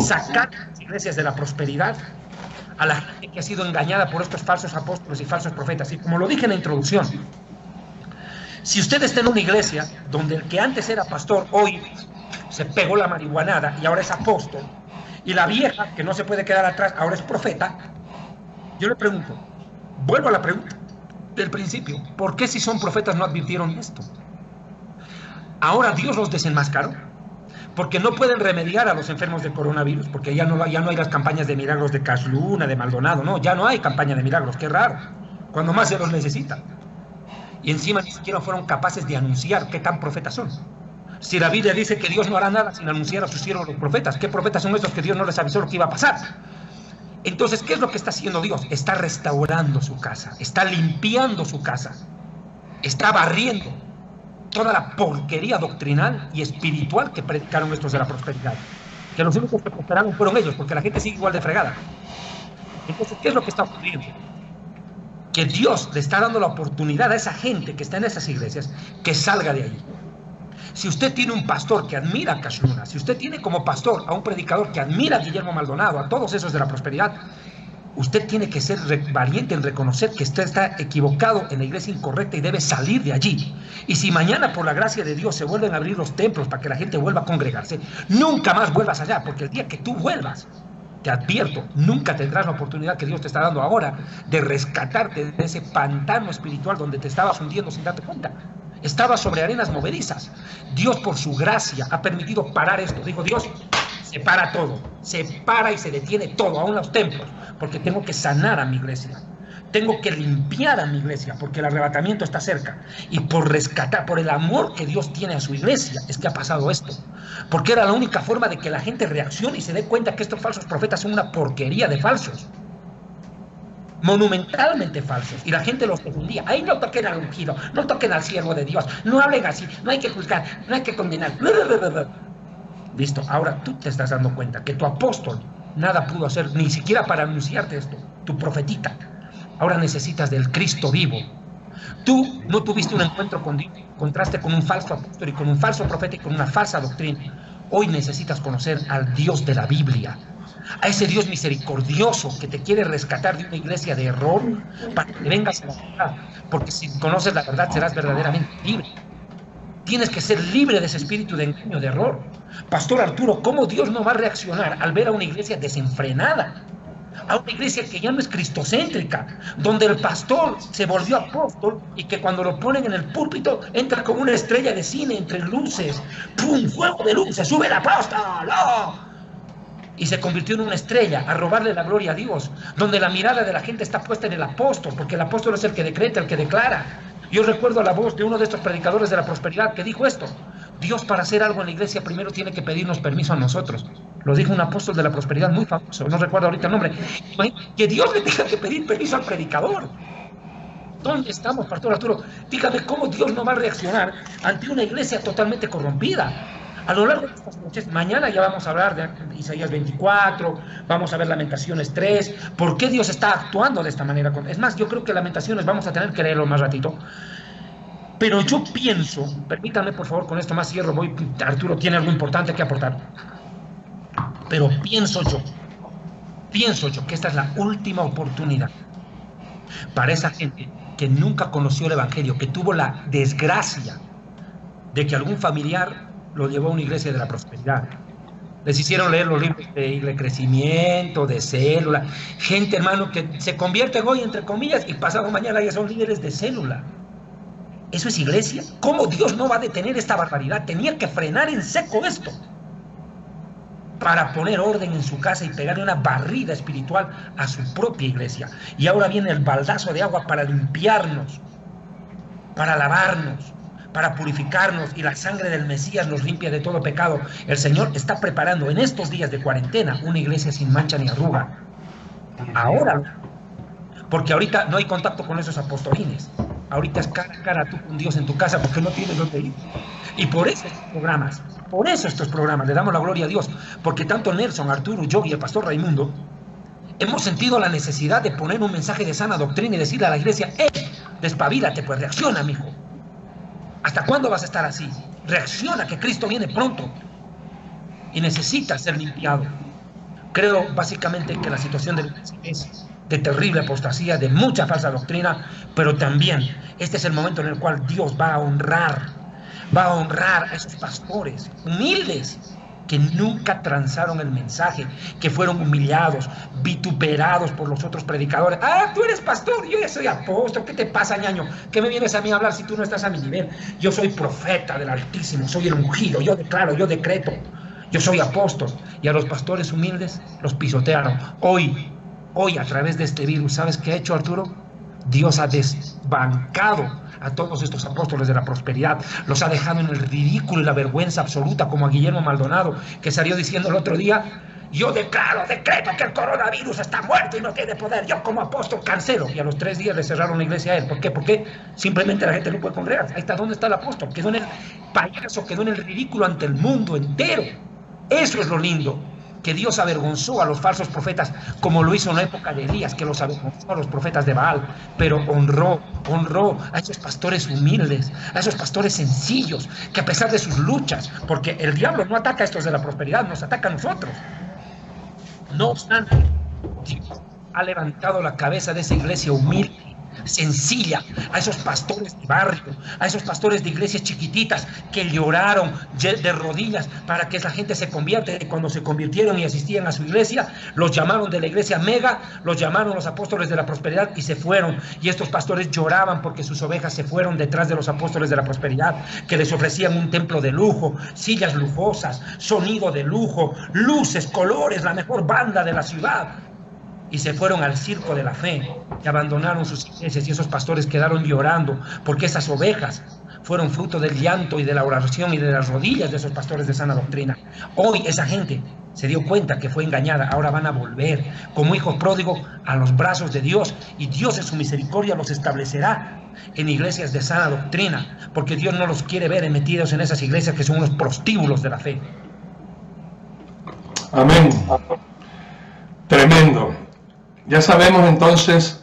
Sacar las iglesias de la prosperidad a la gente que ha sido engañada por estos falsos apóstoles y falsos profetas. Y como lo dije en la introducción, si usted está en una iglesia donde el que antes era pastor hoy se pegó la marihuanada y ahora es apóstol, y la vieja que no se puede quedar atrás ahora es profeta, yo le pregunto, vuelvo a la pregunta del principio, ¿por qué si son profetas no advirtieron esto? Ahora Dios los desenmascaró, porque no pueden remediar a los enfermos de coronavirus, porque ya no hay las campañas de milagros de Cash Luna, de Maldonado, no, ya no hay campaña de milagros, qué raro, cuando más se los necesita. Y encima ni siquiera fueron capaces de anunciar qué tan profetas son. Si la Biblia dice que Dios no hará nada sin anunciar a sus siervos los profetas, ¿qué profetas son estos que Dios no les avisó lo que iba a pasar? Entonces, ¿qué es lo que está haciendo Dios? Está restaurando su casa, está limpiando su casa, está barriendo toda la porquería doctrinal y espiritual que predicaron estos de la prosperidad. Que los únicos que prosperaron fueron ellos, porque la gente sigue igual de fregada. Entonces, ¿qué es lo que está ocurriendo? Que Dios le está dando la oportunidad a esa gente que está en esas iglesias que salga de allí. Si usted tiene un pastor que admira a Cash Luna, si usted tiene como pastor a un predicador que admira a Guillermo Maldonado, a todos esos de la prosperidad, usted tiene que ser valiente en reconocer que usted está equivocado en la iglesia incorrecta y debe salir de allí. Y si mañana por la gracia de Dios se vuelven a abrir los templos para que la gente vuelva a congregarse, nunca más vuelvas allá, porque el día que tú vuelvas, te advierto, nunca tendrás la oportunidad que Dios te está dando ahora de rescatarte de ese pantano espiritual donde te estabas hundiendo sin darte cuenta. Estaba sobre arenas movedizas. Dios, por su gracia, ha permitido parar esto. Dijo Dios, se para todo. Se para y se detiene todo, aún los templos. Porque tengo que sanar a mi iglesia. Tengo que limpiar a mi iglesia, porque el arrebatamiento está cerca. Y por rescatar, por el amor que Dios tiene a su iglesia, es que ha pasado esto. Porque era la única forma de que la gente reaccione y se dé cuenta que estos falsos profetas son una porquería de falsos. Monumentalmente falsos, y la gente los defendía. Ahí no toquen al ungido, no toquen al siervo de Dios, no hablen así, no hay que juzgar, no hay que condenar. Listo, ahora tú te estás dando cuenta que tu apóstol nada pudo hacer, ni siquiera para anunciarte esto, tu profetita. Ahora necesitas del Cristo vivo. Tú no tuviste un encuentro con Dios, encontraste con un falso apóstol y con un falso profeta y con una falsa doctrina. Hoy necesitas conocer al Dios de la Biblia, a ese Dios misericordioso que te quiere rescatar de una iglesia de error para que vengas a la verdad, porque si conoces la verdad serás verdaderamente libre. Tienes que ser libre de ese espíritu de engaño, de error. Pastor Arturo, ¿cómo Dios no va a reaccionar al ver a una iglesia desenfrenada? A una iglesia que ya no es cristocéntrica, donde el pastor se volvió apóstol y que cuando lo ponen en el púlpito entra como una estrella de cine entre luces, ¡pum! Fuego de luces, sube el apóstol, ¡oh! Y se convirtió en una estrella a robarle la gloria a Dios, donde la mirada de la gente está puesta en el apóstol, porque el apóstol es el que decreta, el que declara. Yo recuerdo la voz de uno de estos predicadores de la prosperidad que dijo esto: Dios, para hacer algo en la iglesia primero tiene que pedirnos permiso a nosotros. Lo dijo un apóstol de la prosperidad muy famoso, no recuerdo ahorita el nombre. Que Dios le tenga que pedir permiso al predicador. ¿Dónde estamos, Pastor Arturo? Dígame cómo Dios no va a reaccionar ante una iglesia totalmente corrompida. A lo largo de estas noches, mañana ya vamos a hablar de Isaías 24, vamos a ver Lamentaciones 3, ¿por qué Dios está actuando de esta manera? Es más, yo creo que Lamentaciones vamos a tener que leerlo más ratito. Pero yo pienso, permítanme por favor, con esto más cierro, Arturo tiene algo importante que aportar. Pero pienso yo que esta es la última oportunidad para esa gente que nunca conoció el Evangelio, que tuvo la desgracia de que algún familiar lo llevó a una iglesia de la prosperidad. Les hicieron leer los libros de crecimiento, de célula. Gente, hermano, que se convierte hoy, entre comillas, y pasado mañana ya son líderes de célula. ¿Eso es iglesia? ¿Cómo Dios no va a detener esta barbaridad? Tenía que frenar en seco esto para poner orden en su casa y pegarle una barrida espiritual a su propia iglesia. Y ahora viene el baldazo de agua para limpiarnos, para lavarnos, para purificarnos, y la sangre del Mesías nos limpia de todo pecado. El Señor está preparando en estos días de cuarentena una iglesia sin mancha ni arruga. Ahora, porque ahorita no hay contacto con esos apostolines. Ahorita es cara a cara tú con Dios en tu casa, porque no tienes dónde ir. Y por eso estos programas, le damos la gloria a Dios, porque tanto Nelson, Arturo, yo y el pastor Raimundo hemos sentido la necesidad de poner un mensaje de sana doctrina y decirle a la iglesia: despabilate, pues reacciona, mijo. ¿Hasta cuándo vas a estar así? Reacciona, que Cristo viene pronto y necesita ser limpiado. Creo básicamente que la situación de la iglesia es de terrible apostasía, de mucha falsa doctrina, pero también este es el momento en el cual Dios va a honrar a esos pastores humildes que nunca transaron el mensaje, que fueron humillados, vituperados por los otros predicadores. Ah, tú eres pastor, yo ya soy apóstol, ¿qué te pasa, ñaño? ¿Qué me vienes a mí a hablar si tú no estás a mi nivel? Yo soy profeta del Altísimo, soy el ungido, yo declaro, yo decreto, yo soy apóstol. Y a los pastores humildes los pisotearon. Hoy a través de este virus, ¿sabes qué ha hecho, Arturo? Dios ha desbancado a todos estos apóstoles de la prosperidad, los ha dejado en el ridículo y la vergüenza absoluta, como a Guillermo Maldonado, que salió diciendo el otro día: yo decreto que el coronavirus está muerto y no tiene poder, yo como apóstol cancelo. Y a los 3 días le cerraron la iglesia a él. ¿Por qué? Porque simplemente la gente no puede congregar. Ahí está, ¿dónde está el apóstol? Quedó en el payaso, quedó en el ridículo ante el mundo entero. Eso es lo lindo, que Dios avergonzó a los falsos profetas, como lo hizo en la época de Elías, que los avergonzó a los profetas de Baal, pero honró a esos pastores humildes, a esos pastores sencillos, que a pesar de sus luchas, porque el diablo no ataca a estos de la prosperidad, nos ataca a nosotros. No obstante, Dios ha levantado la cabeza de esa iglesia humilde, sencilla, a esos pastores de barrio, a esos pastores de iglesias chiquititas que lloraron de rodillas para que esa gente se convierta. Y cuando se convirtieron y asistían a su iglesia, los llamaron de la iglesia mega, los llamaron los apóstoles de la prosperidad y se fueron. Y estos pastores lloraban porque sus ovejas se fueron detrás de los apóstoles de la prosperidad, que les ofrecían un templo de lujo, sillas lujosas, sonido de lujo, luces, colores, la mejor banda de la ciudad. Y se fueron al circo de la fe y abandonaron sus iglesias, y esos pastores quedaron llorando porque esas ovejas fueron fruto del llanto y de la oración y de las rodillas de esos pastores de sana doctrina. Hoy esa gente se dio cuenta que fue engañada. Ahora van a volver como hijos pródigos a los brazos de Dios, y Dios en su misericordia los establecerá en iglesias de sana doctrina, porque Dios no los quiere ver metidos en esas iglesias que son unos prostíbulos de la fe. Amén. Tremendo. Ya sabemos entonces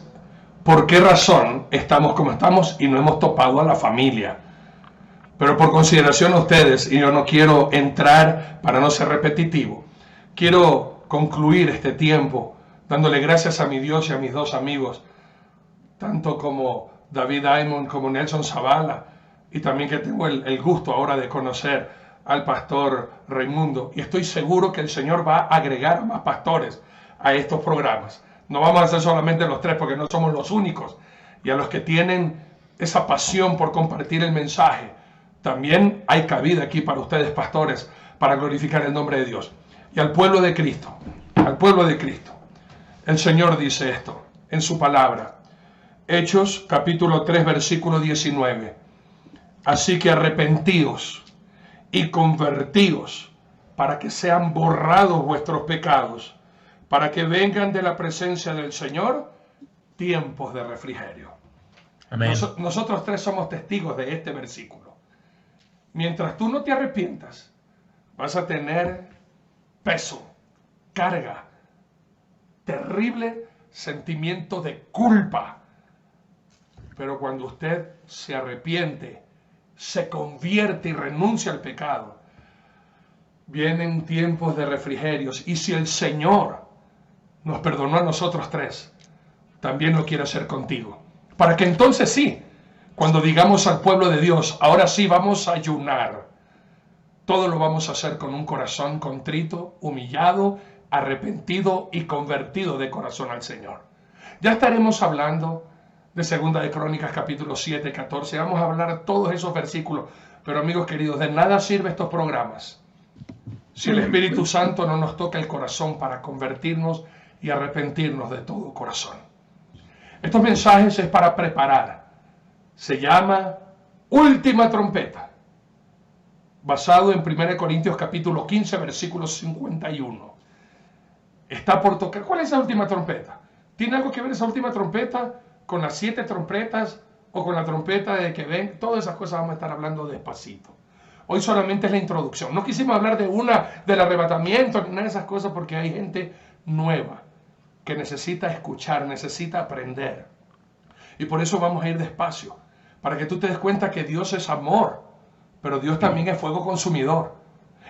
por qué razón estamos como estamos y no hemos topado a la familia. Pero por consideración a ustedes, y yo no quiero entrar para no ser repetitivo, quiero concluir este tiempo dándole gracias a mi Dios y a mis 2 amigos, tanto como David Aymon como Nelson Zavala, y también que tengo el gusto ahora de conocer al pastor Raimundo. Y estoy seguro que el Señor va a agregar más pastores a estos programas. No vamos a ser solamente los 3, porque no somos los únicos. Y a los que tienen esa pasión por compartir el mensaje, también hay cabida aquí para ustedes, pastores, para glorificar el nombre de Dios. Y al pueblo de Cristo, el Señor dice esto en su palabra. Hechos capítulo 3, versículo 19. Así que arrepentíos y convertíos, para que sean borrados vuestros pecados, para que vengan de la presencia del Señor tiempos de refrigerio. Amén. Nosotros tres somos testigos de este versículo. Mientras tú no te arrepientas, vas a tener peso, carga, terrible sentimiento de culpa. Pero cuando usted se arrepiente, se convierte y renuncia al pecado, vienen tiempos de refrigerios. Y si el Señor nos perdonó a nosotros tres, también lo quiere hacer contigo. Para que entonces sí, cuando digamos al pueblo de Dios, ahora sí vamos a ayunar, todo lo vamos a hacer con un corazón contrito, humillado, arrepentido y convertido de corazón al Señor. Ya estaremos hablando de Segunda de Crónicas capítulo 7, 14. Vamos a hablar todos esos versículos. Pero amigos queridos, de nada sirve estos programas si el Espíritu Santo no nos toca el corazón para convertirnos y arrepentirnos de todo corazón. Estos mensajes es para preparar. Se llama Última Trompeta, basado en 1 Corintios capítulo 15, versículo 51. Está por tocar. ¿Cuál es esa última trompeta? ¿Tiene algo que ver esa última trompeta con las 7 trompetas o con la trompeta de que ven? Todas esas cosas vamos a estar hablando despacito. Hoy solamente es la introducción. No quisimos hablar de del arrebatamiento ni nada de esas cosas porque hay gente nueva que necesita escuchar, necesita aprender. Y por eso vamos a ir despacio, para que tú te des cuenta que Dios es amor, pero Dios también es fuego consumidor.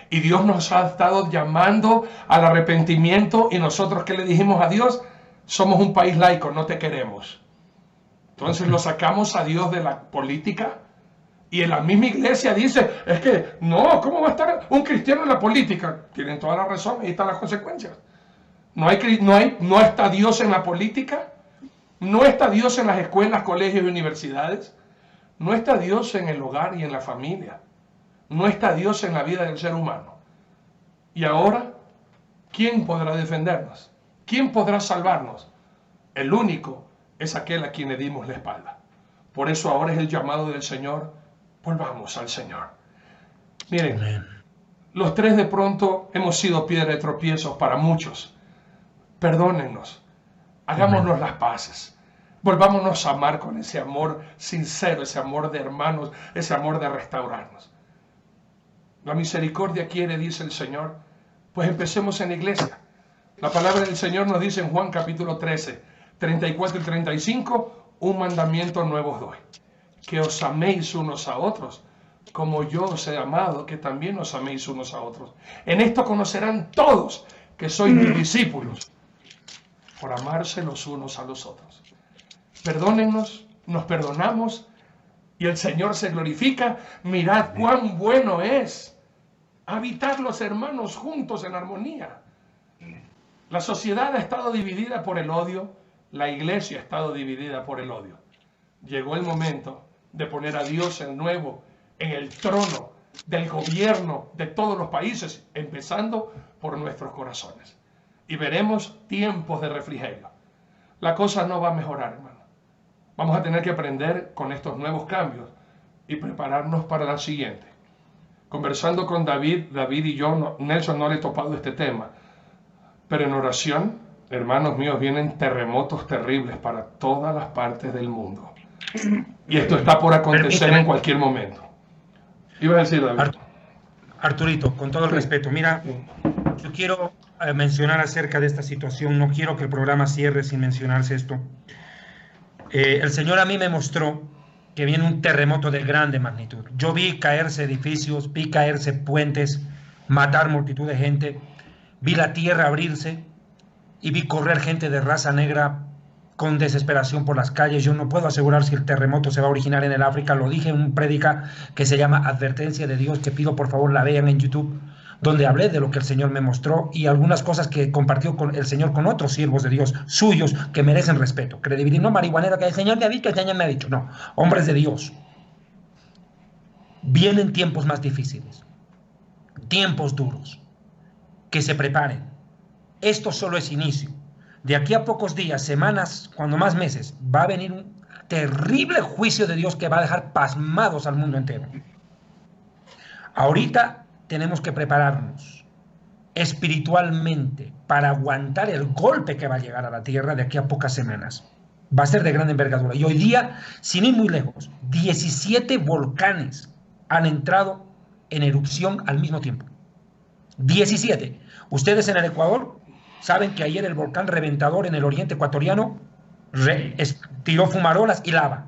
Y Dios nos ha estado llamando al arrepentimiento, y nosotros, ¿qué le dijimos a Dios? Somos un país laico, no te queremos. Entonces lo sacamos a Dios de la política, y en la misma iglesia dice, es que no, ¿cómo va a estar un cristiano en la política? Tienen toda la razón, ahí están las consecuencias. No está Dios en la política, no está Dios en las escuelas, colegios y universidades, no está Dios en el hogar y en la familia, no está Dios en la vida del ser humano. Y ahora, ¿quién podrá defendernos? ¿Quién podrá salvarnos? El único es aquel a quien le dimos la espalda. Por eso ahora es el llamado del Señor, volvamos al Señor. Miren, amén. Los tres de pronto hemos sido piedra de tropiezos para muchos. Perdónennos, hagámonos las paces, volvámonos a amar con ese amor sincero, ese amor de hermanos, ese amor de restaurarnos. La misericordia quiere, dice el Señor, pues empecemos en la iglesia. La palabra del Señor nos dice en Juan capítulo 13, 34 y 35, un mandamiento nuevo os doy, que os améis unos a otros, como yo os he amado, que también os améis unos a otros. En esto conocerán todos que sois mis discípulos, por amarse los unos a los otros. Perdónennos, nos perdonamos y el Señor se glorifica. Mirad cuán bueno es habitar los hermanos juntos en armonía. La sociedad ha estado dividida por el odio, la iglesia ha estado dividida por el odio. Llegó el momento de poner a Dios de nuevo en el trono del gobierno de todos los países, empezando por nuestros corazones. Y veremos tiempos de refrigerio. La cosa no va a mejorar, hermano. Vamos a tener que aprender con estos nuevos cambios y prepararnos para la siguiente. Conversando con David y yo, Nelson no le he topado este tema, pero en oración, hermanos míos, vienen terremotos terribles para todas las partes del mundo. Y esto está por acontecer en cualquier momento. Ibas a decir, David. Arturito, con todo el respeto, mira, yo quiero mencionar acerca de esta situación, no quiero que el programa cierre sin mencionarse esto. El Señor a mí me mostró que viene un terremoto de grande magnitud. Yo vi caerse edificios, vi caerse puentes, matar multitud de gente, vi la tierra abrirse y vi correr gente de raza negra con desesperación por las calles. Yo no puedo asegurar si el terremoto se va a originar en el África. Lo dije en un prédica que se llama Advertencia de Dios, que pido por favor la vean en YouTube, donde hablé de lo que el Señor me mostró y algunas cosas que compartió con el Señor con otros siervos de Dios suyos que merecen respeto, credibilidad. No marihuanero que el Señor me ha dicho, el Señor me ha dicho. No, hombres de Dios. Vienen tiempos más difíciles, tiempos duros, que se preparen. Esto solo es inicio. De aquí a pocos días, semanas, cuando más meses, va a venir un terrible juicio de Dios que va a dejar pasmados al mundo entero. Ahorita tenemos que prepararnos espiritualmente para aguantar el golpe que va a llegar a la tierra de aquí a pocas semanas. Va a ser de gran envergadura. Y hoy día, sin ir muy lejos, 17 volcanes han entrado en erupción al mismo tiempo. 17. Ustedes en el Ecuador saben que ayer el volcán Reventador en el oriente ecuatoriano tiró fumarolas y lava.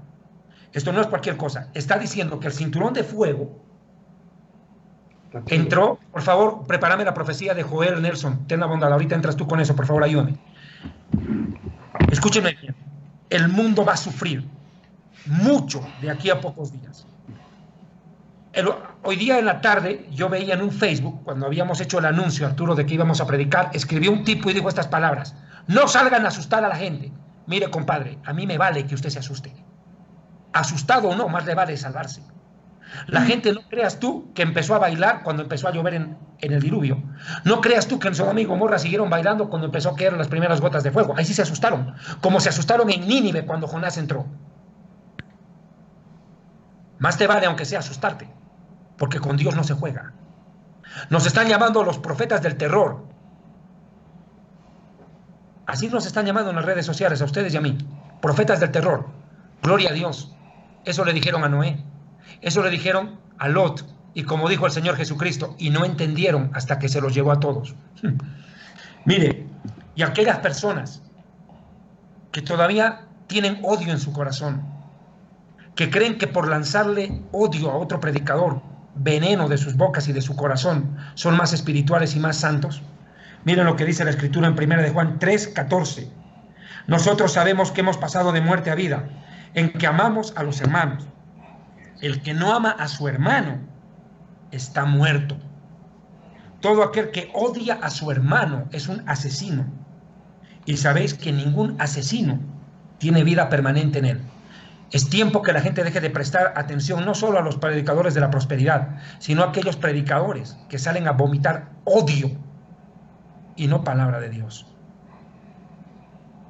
Esto no es cualquier cosa. Está diciendo que el cinturón de fuego entró. Por favor, prepárame la profecía de Joel Nelson. Ten la bondad, ahorita entras tú con eso, por favor, ayúdame. Escúchenme bien. El mundo va a sufrir mucho de aquí a pocos días. Hoy día en la tarde yo veía en un Facebook, cuando habíamos hecho el anuncio, Arturo, de que íbamos a predicar, escribió un tipo y dijo estas palabras: no salgan a asustar a la gente. Mire, compadre, a mí me vale que usted se asuste. Asustado o no, más le vale salvarse. La gente, no creas tú que empezó a bailar cuando empezó a llover en el diluvio. No creas tú que en Sodoma y Gomorra siguieron bailando cuando empezó a caer las primeras gotas de fuego. Ahí sí se asustaron, como se asustaron en Nínive cuando Jonás entró. Más te vale, aunque sea, asustarte, porque con Dios no se juega. Nos están llamando los profetas del terror. Así nos están llamando en las redes sociales, a ustedes y a mí. Profetas del terror. Gloria a Dios. Eso le dijeron a Noé. Eso le dijeron a Lot. Y como dijo el Señor Jesucristo, y no entendieron hasta que se los llevó a todos. Mire, y aquellas personas que todavía tienen odio en su corazón, que creen que por lanzarle odio a otro predicador, veneno de sus bocas y de su corazón, son más espirituales y más santos. Miren lo que dice la Escritura en 1 de Juan 3:14. Nosotros sabemos que hemos pasado de muerte a vida, en que amamos a los hermanos. El que no ama a su hermano está muerto. Todo aquel que odia a su hermano es un asesino. Y sabéis que ningún asesino tiene vida permanente en él. Es tiempo que la gente deje de prestar atención no solo a los predicadores de la prosperidad, sino a aquellos predicadores que salen a vomitar odio y no palabra de Dios.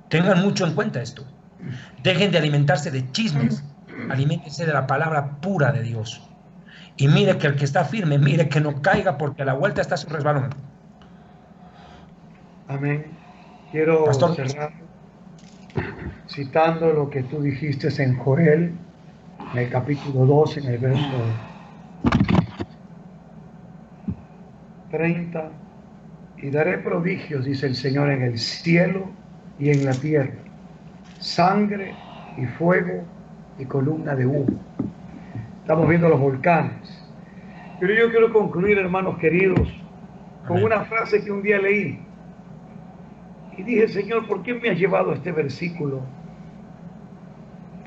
Tengan mucho en cuenta esto. Dejen de alimentarse de chismes, aliméntense de la palabra pura de Dios. Y mire que el que está firme, mire que no caiga, porque a la vuelta está su resbalón. Amén. Quiero cerrar citando lo que tú dijiste en Joel, en el capítulo 2, en el verso 30. Y daré prodigios, dice el Señor, en el cielo y en la tierra, sangre y fuego y columna de humo. Estamos viendo los volcanes. Pero yo quiero concluir, hermanos queridos, con una frase que un día leí. Y dije: Señor, ¿por qué me has llevado a este versículo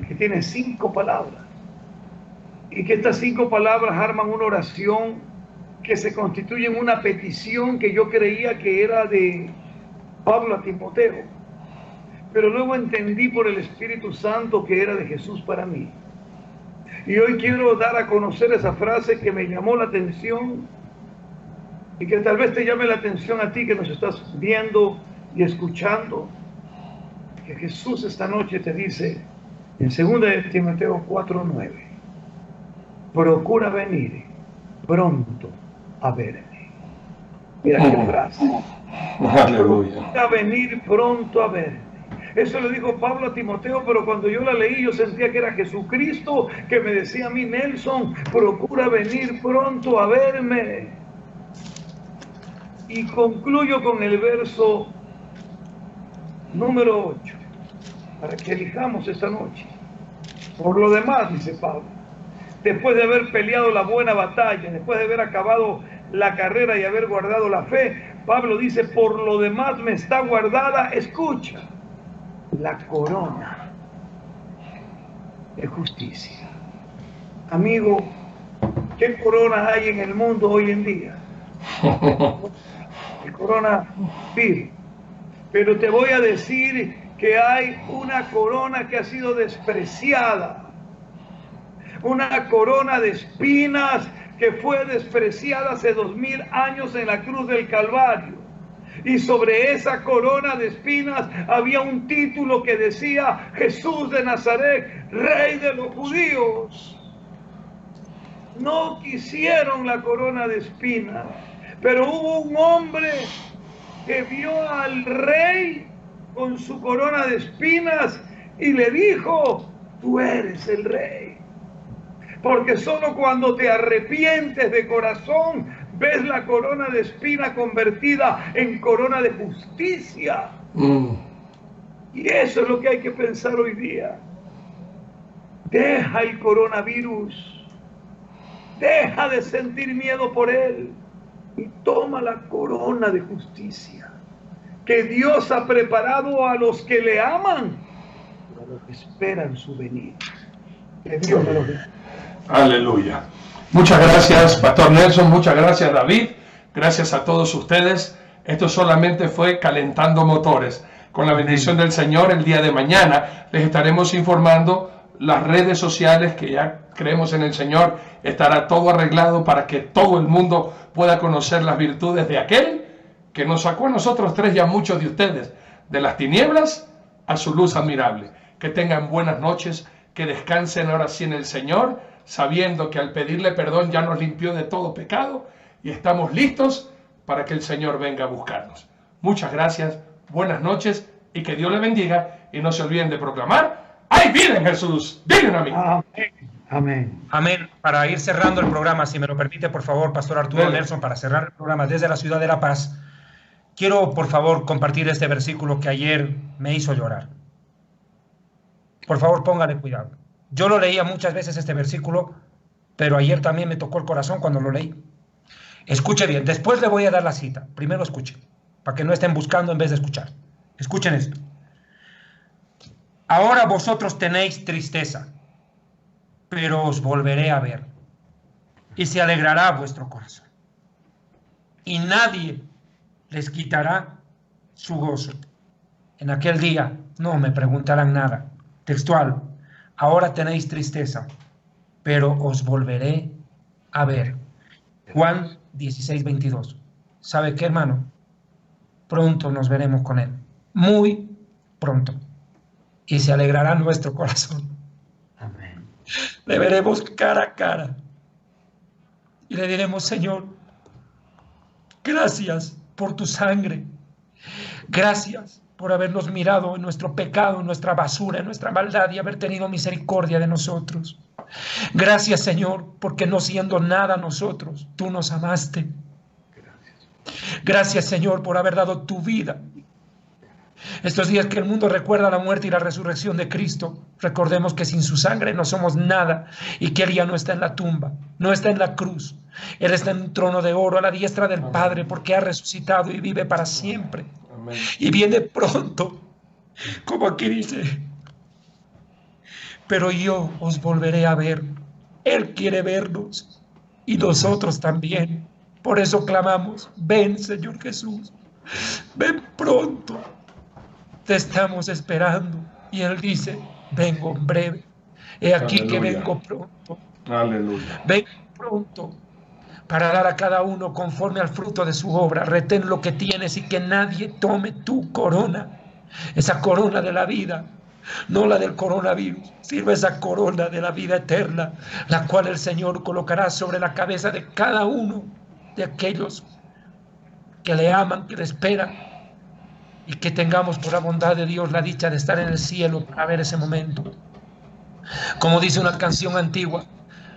que tiene 5 palabras? Y que estas 5 palabras arman una oración que se constituye en una petición que yo creía que era de Pablo a Timoteo. Pero luego entendí por el Espíritu Santo que era de Jesús para mí. Y hoy quiero dar a conocer esa frase que me llamó la atención y que tal vez te llame la atención a ti que nos estás viendo y escuchando, que Jesús esta noche te dice en 2 de Timoteo 4:9: procura venir pronto a verme. Mira qué frase. Aleluya. Procura venir pronto a verme. Eso le dijo Pablo a Timoteo, pero cuando yo la leí yo sentía que era Jesucristo que me decía a mí: Nelson, procura venir pronto a verme. Y concluyo con el verso número 8, para que elijamos esta noche. Por lo demás, dice Pablo, después de haber peleado la buena batalla, después de haber acabado la carrera y haber guardado la fe, Pablo dice: por lo demás me está guardada, escucha, la corona de justicia. Amigo, ¿qué coronas hay en el mundo hoy en día? El coronavirus. Pero te voy a decir que hay una corona que ha sido despreciada. Una corona de espinas que fue despreciada hace 2000 años en la cruz del Calvario. Y sobre esa corona de espinas había un título que decía: Jesús de Nazaret, Rey de los Judíos. no quisieron la corona de espinas, pero hubo un hombre que vio al rey con su corona de espinas y le dijo: tú eres el rey. Porque solo cuando te arrepientes de corazón ves la corona de espina convertida en corona de justicia. Y eso es lo que hay que pensar hoy día. Deja el coronavirus, deja de sentir miedo por él y toma la corona de justicia que Dios ha preparado a los que le aman, a los que esperan su venida. Que Dios me lo bendiga. Aleluya. Muchas gracias, Pastor Nelson. Muchas gracias, David. Gracias a todos ustedes. Esto solamente fue calentando motores. Con la bendición del Señor, el día de mañana les estaremos informando las redes sociales, que ya creemos en el Señor. Estará todo arreglado para que todo el mundo pueda conocer las virtudes de aquel que nos sacó a nosotros tres y a muchos de ustedes de las tinieblas a su luz admirable. Que tengan buenas noches, que descansen ahora sí en el Señor, sabiendo que al pedirle perdón ya nos limpió de todo pecado y estamos listos para que el Señor venga a buscarnos. Muchas gracias, buenas noches y que Dios le bendiga, y no se olviden de proclamar: ¡hay vida en Jesús! ¡Digan a mí! Amén. Amén. Amén. Para ir cerrando el programa, si me lo permite, por favor, Pastor Arturo Nelson, para cerrar el programa desde la ciudad de La Paz, quiero, por favor, compartir este versículo que ayer me hizo llorar. Por favor, póngale cuidado. Yo lo leía muchas veces este versículo, pero ayer también me tocó el corazón cuando lo leí. Escuche bien, después le voy a dar la cita. Primero escuche, para que no estén buscando en vez de escuchar. Escuchen esto. Ahora vosotros tenéis tristeza, pero os volveré a ver, y se alegrará vuestro corazón. Y nadie les quitará su gozo. En aquel día no me preguntarán nada. Textual. Ahora tenéis tristeza, pero os volveré a ver. Juan 16:22. ¿Sabe qué, hermano? Pronto nos veremos con Él. Muy pronto. Y se alegrará nuestro corazón. Amén. Le veremos cara a cara. Y le diremos: Señor, gracias por tu sangre. Gracias por habernos mirado en nuestro pecado, en nuestra basura, en nuestra maldad, y haber tenido misericordia de nosotros. Gracias, Señor, porque no siendo nada nosotros, tú nos amaste. Gracias, Señor, por haber dado tu vida. Estos días que el mundo recuerda la muerte y la resurrección de Cristo, recordemos que sin su sangre no somos nada, y que Él ya no está en la tumba, no está en la cruz. Él está en un trono de oro a la diestra del Padre, porque ha resucitado y vive para siempre. Y viene pronto, como aquí dice: pero yo os volveré a ver. Él quiere vernos y nosotros también. Por eso clamamos: ven, Señor Jesús, ven pronto. Te estamos esperando. Y Él dice: vengo en breve. He aquí que vengo pronto. Aleluya. Vengo pronto para dar a cada uno conforme al fruto de su obra. Retén lo que tienes y que nadie tome tu corona. Esa corona de la vida, no la del coronavirus, sino esa corona de la vida eterna, la cual el Señor colocará sobre la cabeza de cada uno de aquellos que le aman, que le esperan, y que tengamos por la bondad de Dios la dicha de estar en el cielo para ver ese momento. Como dice una canción antigua: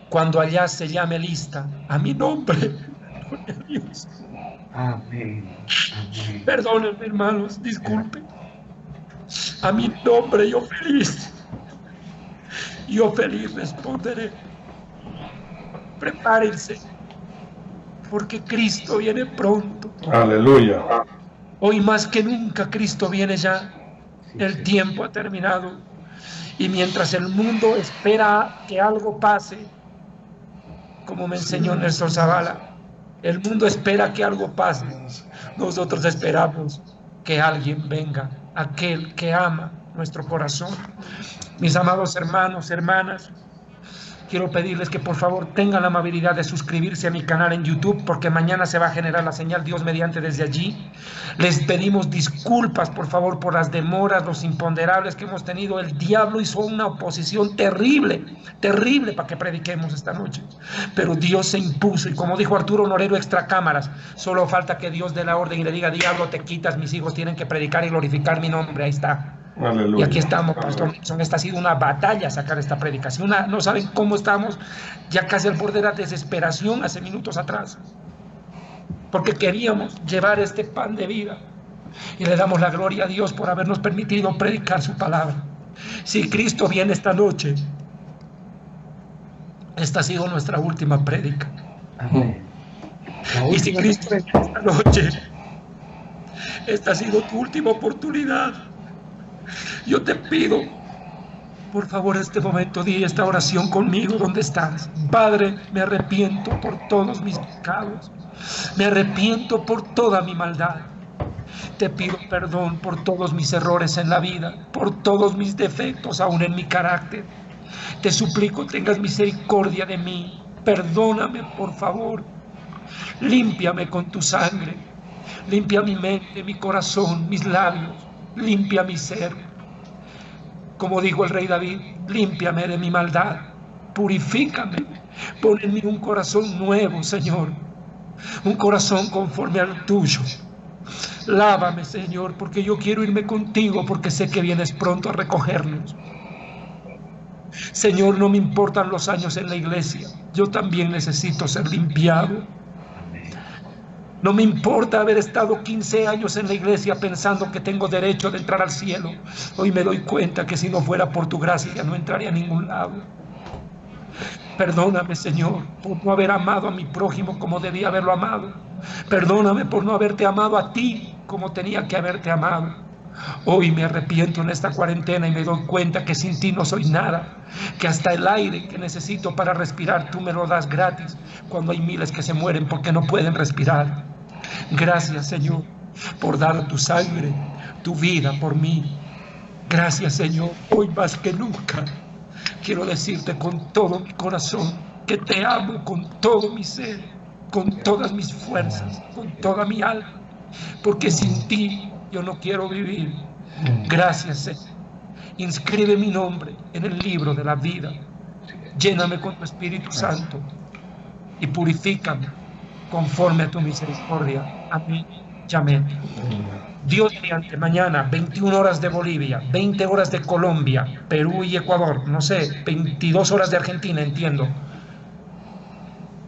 cuando allá se llame lista a mi nombre. Dios. Amén. Amén. Perdónenme, hermanos, disculpen. A mi nombre yo feliz responderé. Prepárense, porque Cristo viene pronto. Aleluya. Hoy más que nunca Cristo viene ya. El tiempo ha terminado. Y mientras el mundo espera que algo pase, como me enseñó Nelson Zavala, el mundo espera que algo pase. Nosotros esperamos que alguien venga, aquel que ama nuestro corazón. Mis amados hermanos, hermanas, quiero pedirles que por favor tengan la amabilidad de suscribirse a mi canal en YouTube, porque mañana se va a generar la señal Dios mediante desde allí. Les pedimos disculpas por favor por las demoras, los imponderables que hemos tenido. El diablo hizo una oposición terrible, terrible para que prediquemos esta noche, pero Dios se impuso, y como dijo Arturo Norero extra cámaras, solo falta que Dios dé la orden y le diga: diablo, te quitas, mis hijos tienen que predicar y glorificar mi nombre. Ahí está. Aleluya. Y aquí estamos, Pastor Nelson. Esta ha sido una batalla sacar esta predicación. No saben cómo estamos, ya casi al borde de la desesperación hace minutos atrás, porque queríamos llevar este pan de vida, y le damos la gloria a Dios por habernos permitido predicar su palabra. Si Cristo viene esta noche, esta ha sido nuestra última prédica. Amén. Y si Cristo viene esta noche, esta ha sido tu última oportunidad. Yo te pido, por favor, este momento, di esta oración conmigo donde estás. Padre, me arrepiento por todos mis pecados, me arrepiento por toda mi maldad. Te pido perdón por todos mis errores en la vida, por todos mis defectos aún en mi carácter. Te suplico tengas misericordia de mí, perdóname por favor, límpiame con tu sangre, limpia mi mente, mi corazón, mis labios, limpia mi ser. Como dijo el rey David, límpiame de mi maldad, purifícame, pon en mí un corazón nuevo, Señor, un corazón conforme al tuyo. Lávame, Señor, porque yo quiero irme contigo, porque sé que vienes pronto a recogernos. Señor, no me importan los años en la iglesia, yo también necesito ser limpiado. No me importa haber estado 15 años en la iglesia pensando que tengo derecho de entrar al cielo. Hoy me doy cuenta que si no fuera por tu gracia no entraría a ningún lado. Perdóname, Señor, por no haber amado a mi prójimo como debía haberlo amado. Perdóname por no haberte amado a ti como tenía que haberte amado. Hoy me arrepiento en esta cuarentena y me doy cuenta que sin ti no soy nada, que hasta el aire que necesito para respirar tú me lo das gratis, cuando hay miles que se mueren porque no pueden respirar. Gracias, Señor, por dar tu sangre, tu vida por mí. Gracias, Señor, hoy más que nunca quiero decirte con todo mi corazón que te amo con todo mi ser, con todas mis fuerzas, con toda mi alma, porque sin ti yo no quiero vivir. Gracias, Señor. Inscribe mi nombre en el libro de la vida. Lléname con tu Espíritu Santo y purifícame conforme a tu misericordia. Amén y amén. Dios mediante, mañana 21 horas de Bolivia, 20 horas de Colombia, Perú y Ecuador, no sé, 22 horas de Argentina, entiendo,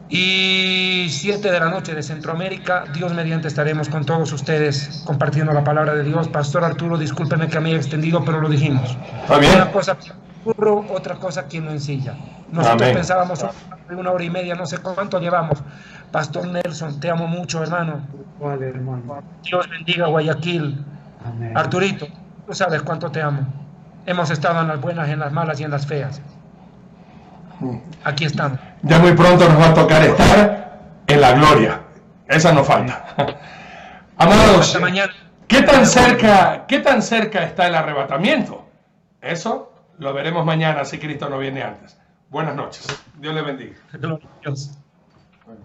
y 7 de la noche de Centroamérica. Dios mediante estaremos con todos ustedes compartiendo la palabra de Dios. Pastor Arturo, discúlpeme que me haya extendido, pero lo dijimos. Una cosa burro, otra cosa quien lo ensilla. Nosotros pensábamos una hora y media, no sé cuánto llevamos. Pastor Nelson, te amo mucho, hermano. Vale, hermano. Dios bendiga Guayaquil. Amén. Arturito, tú sabes cuánto te amo. Hemos estado en las buenas, en las malas y en las feas. Aquí estamos. Ya muy pronto nos va a tocar estar en la gloria. Esa no falta. Amados, ¿qué tan cerca está el arrebatamiento? Eso lo veremos mañana si Cristo no viene antes. Buenas noches. Dios le bendiga. Gloria a Dios. Bueno.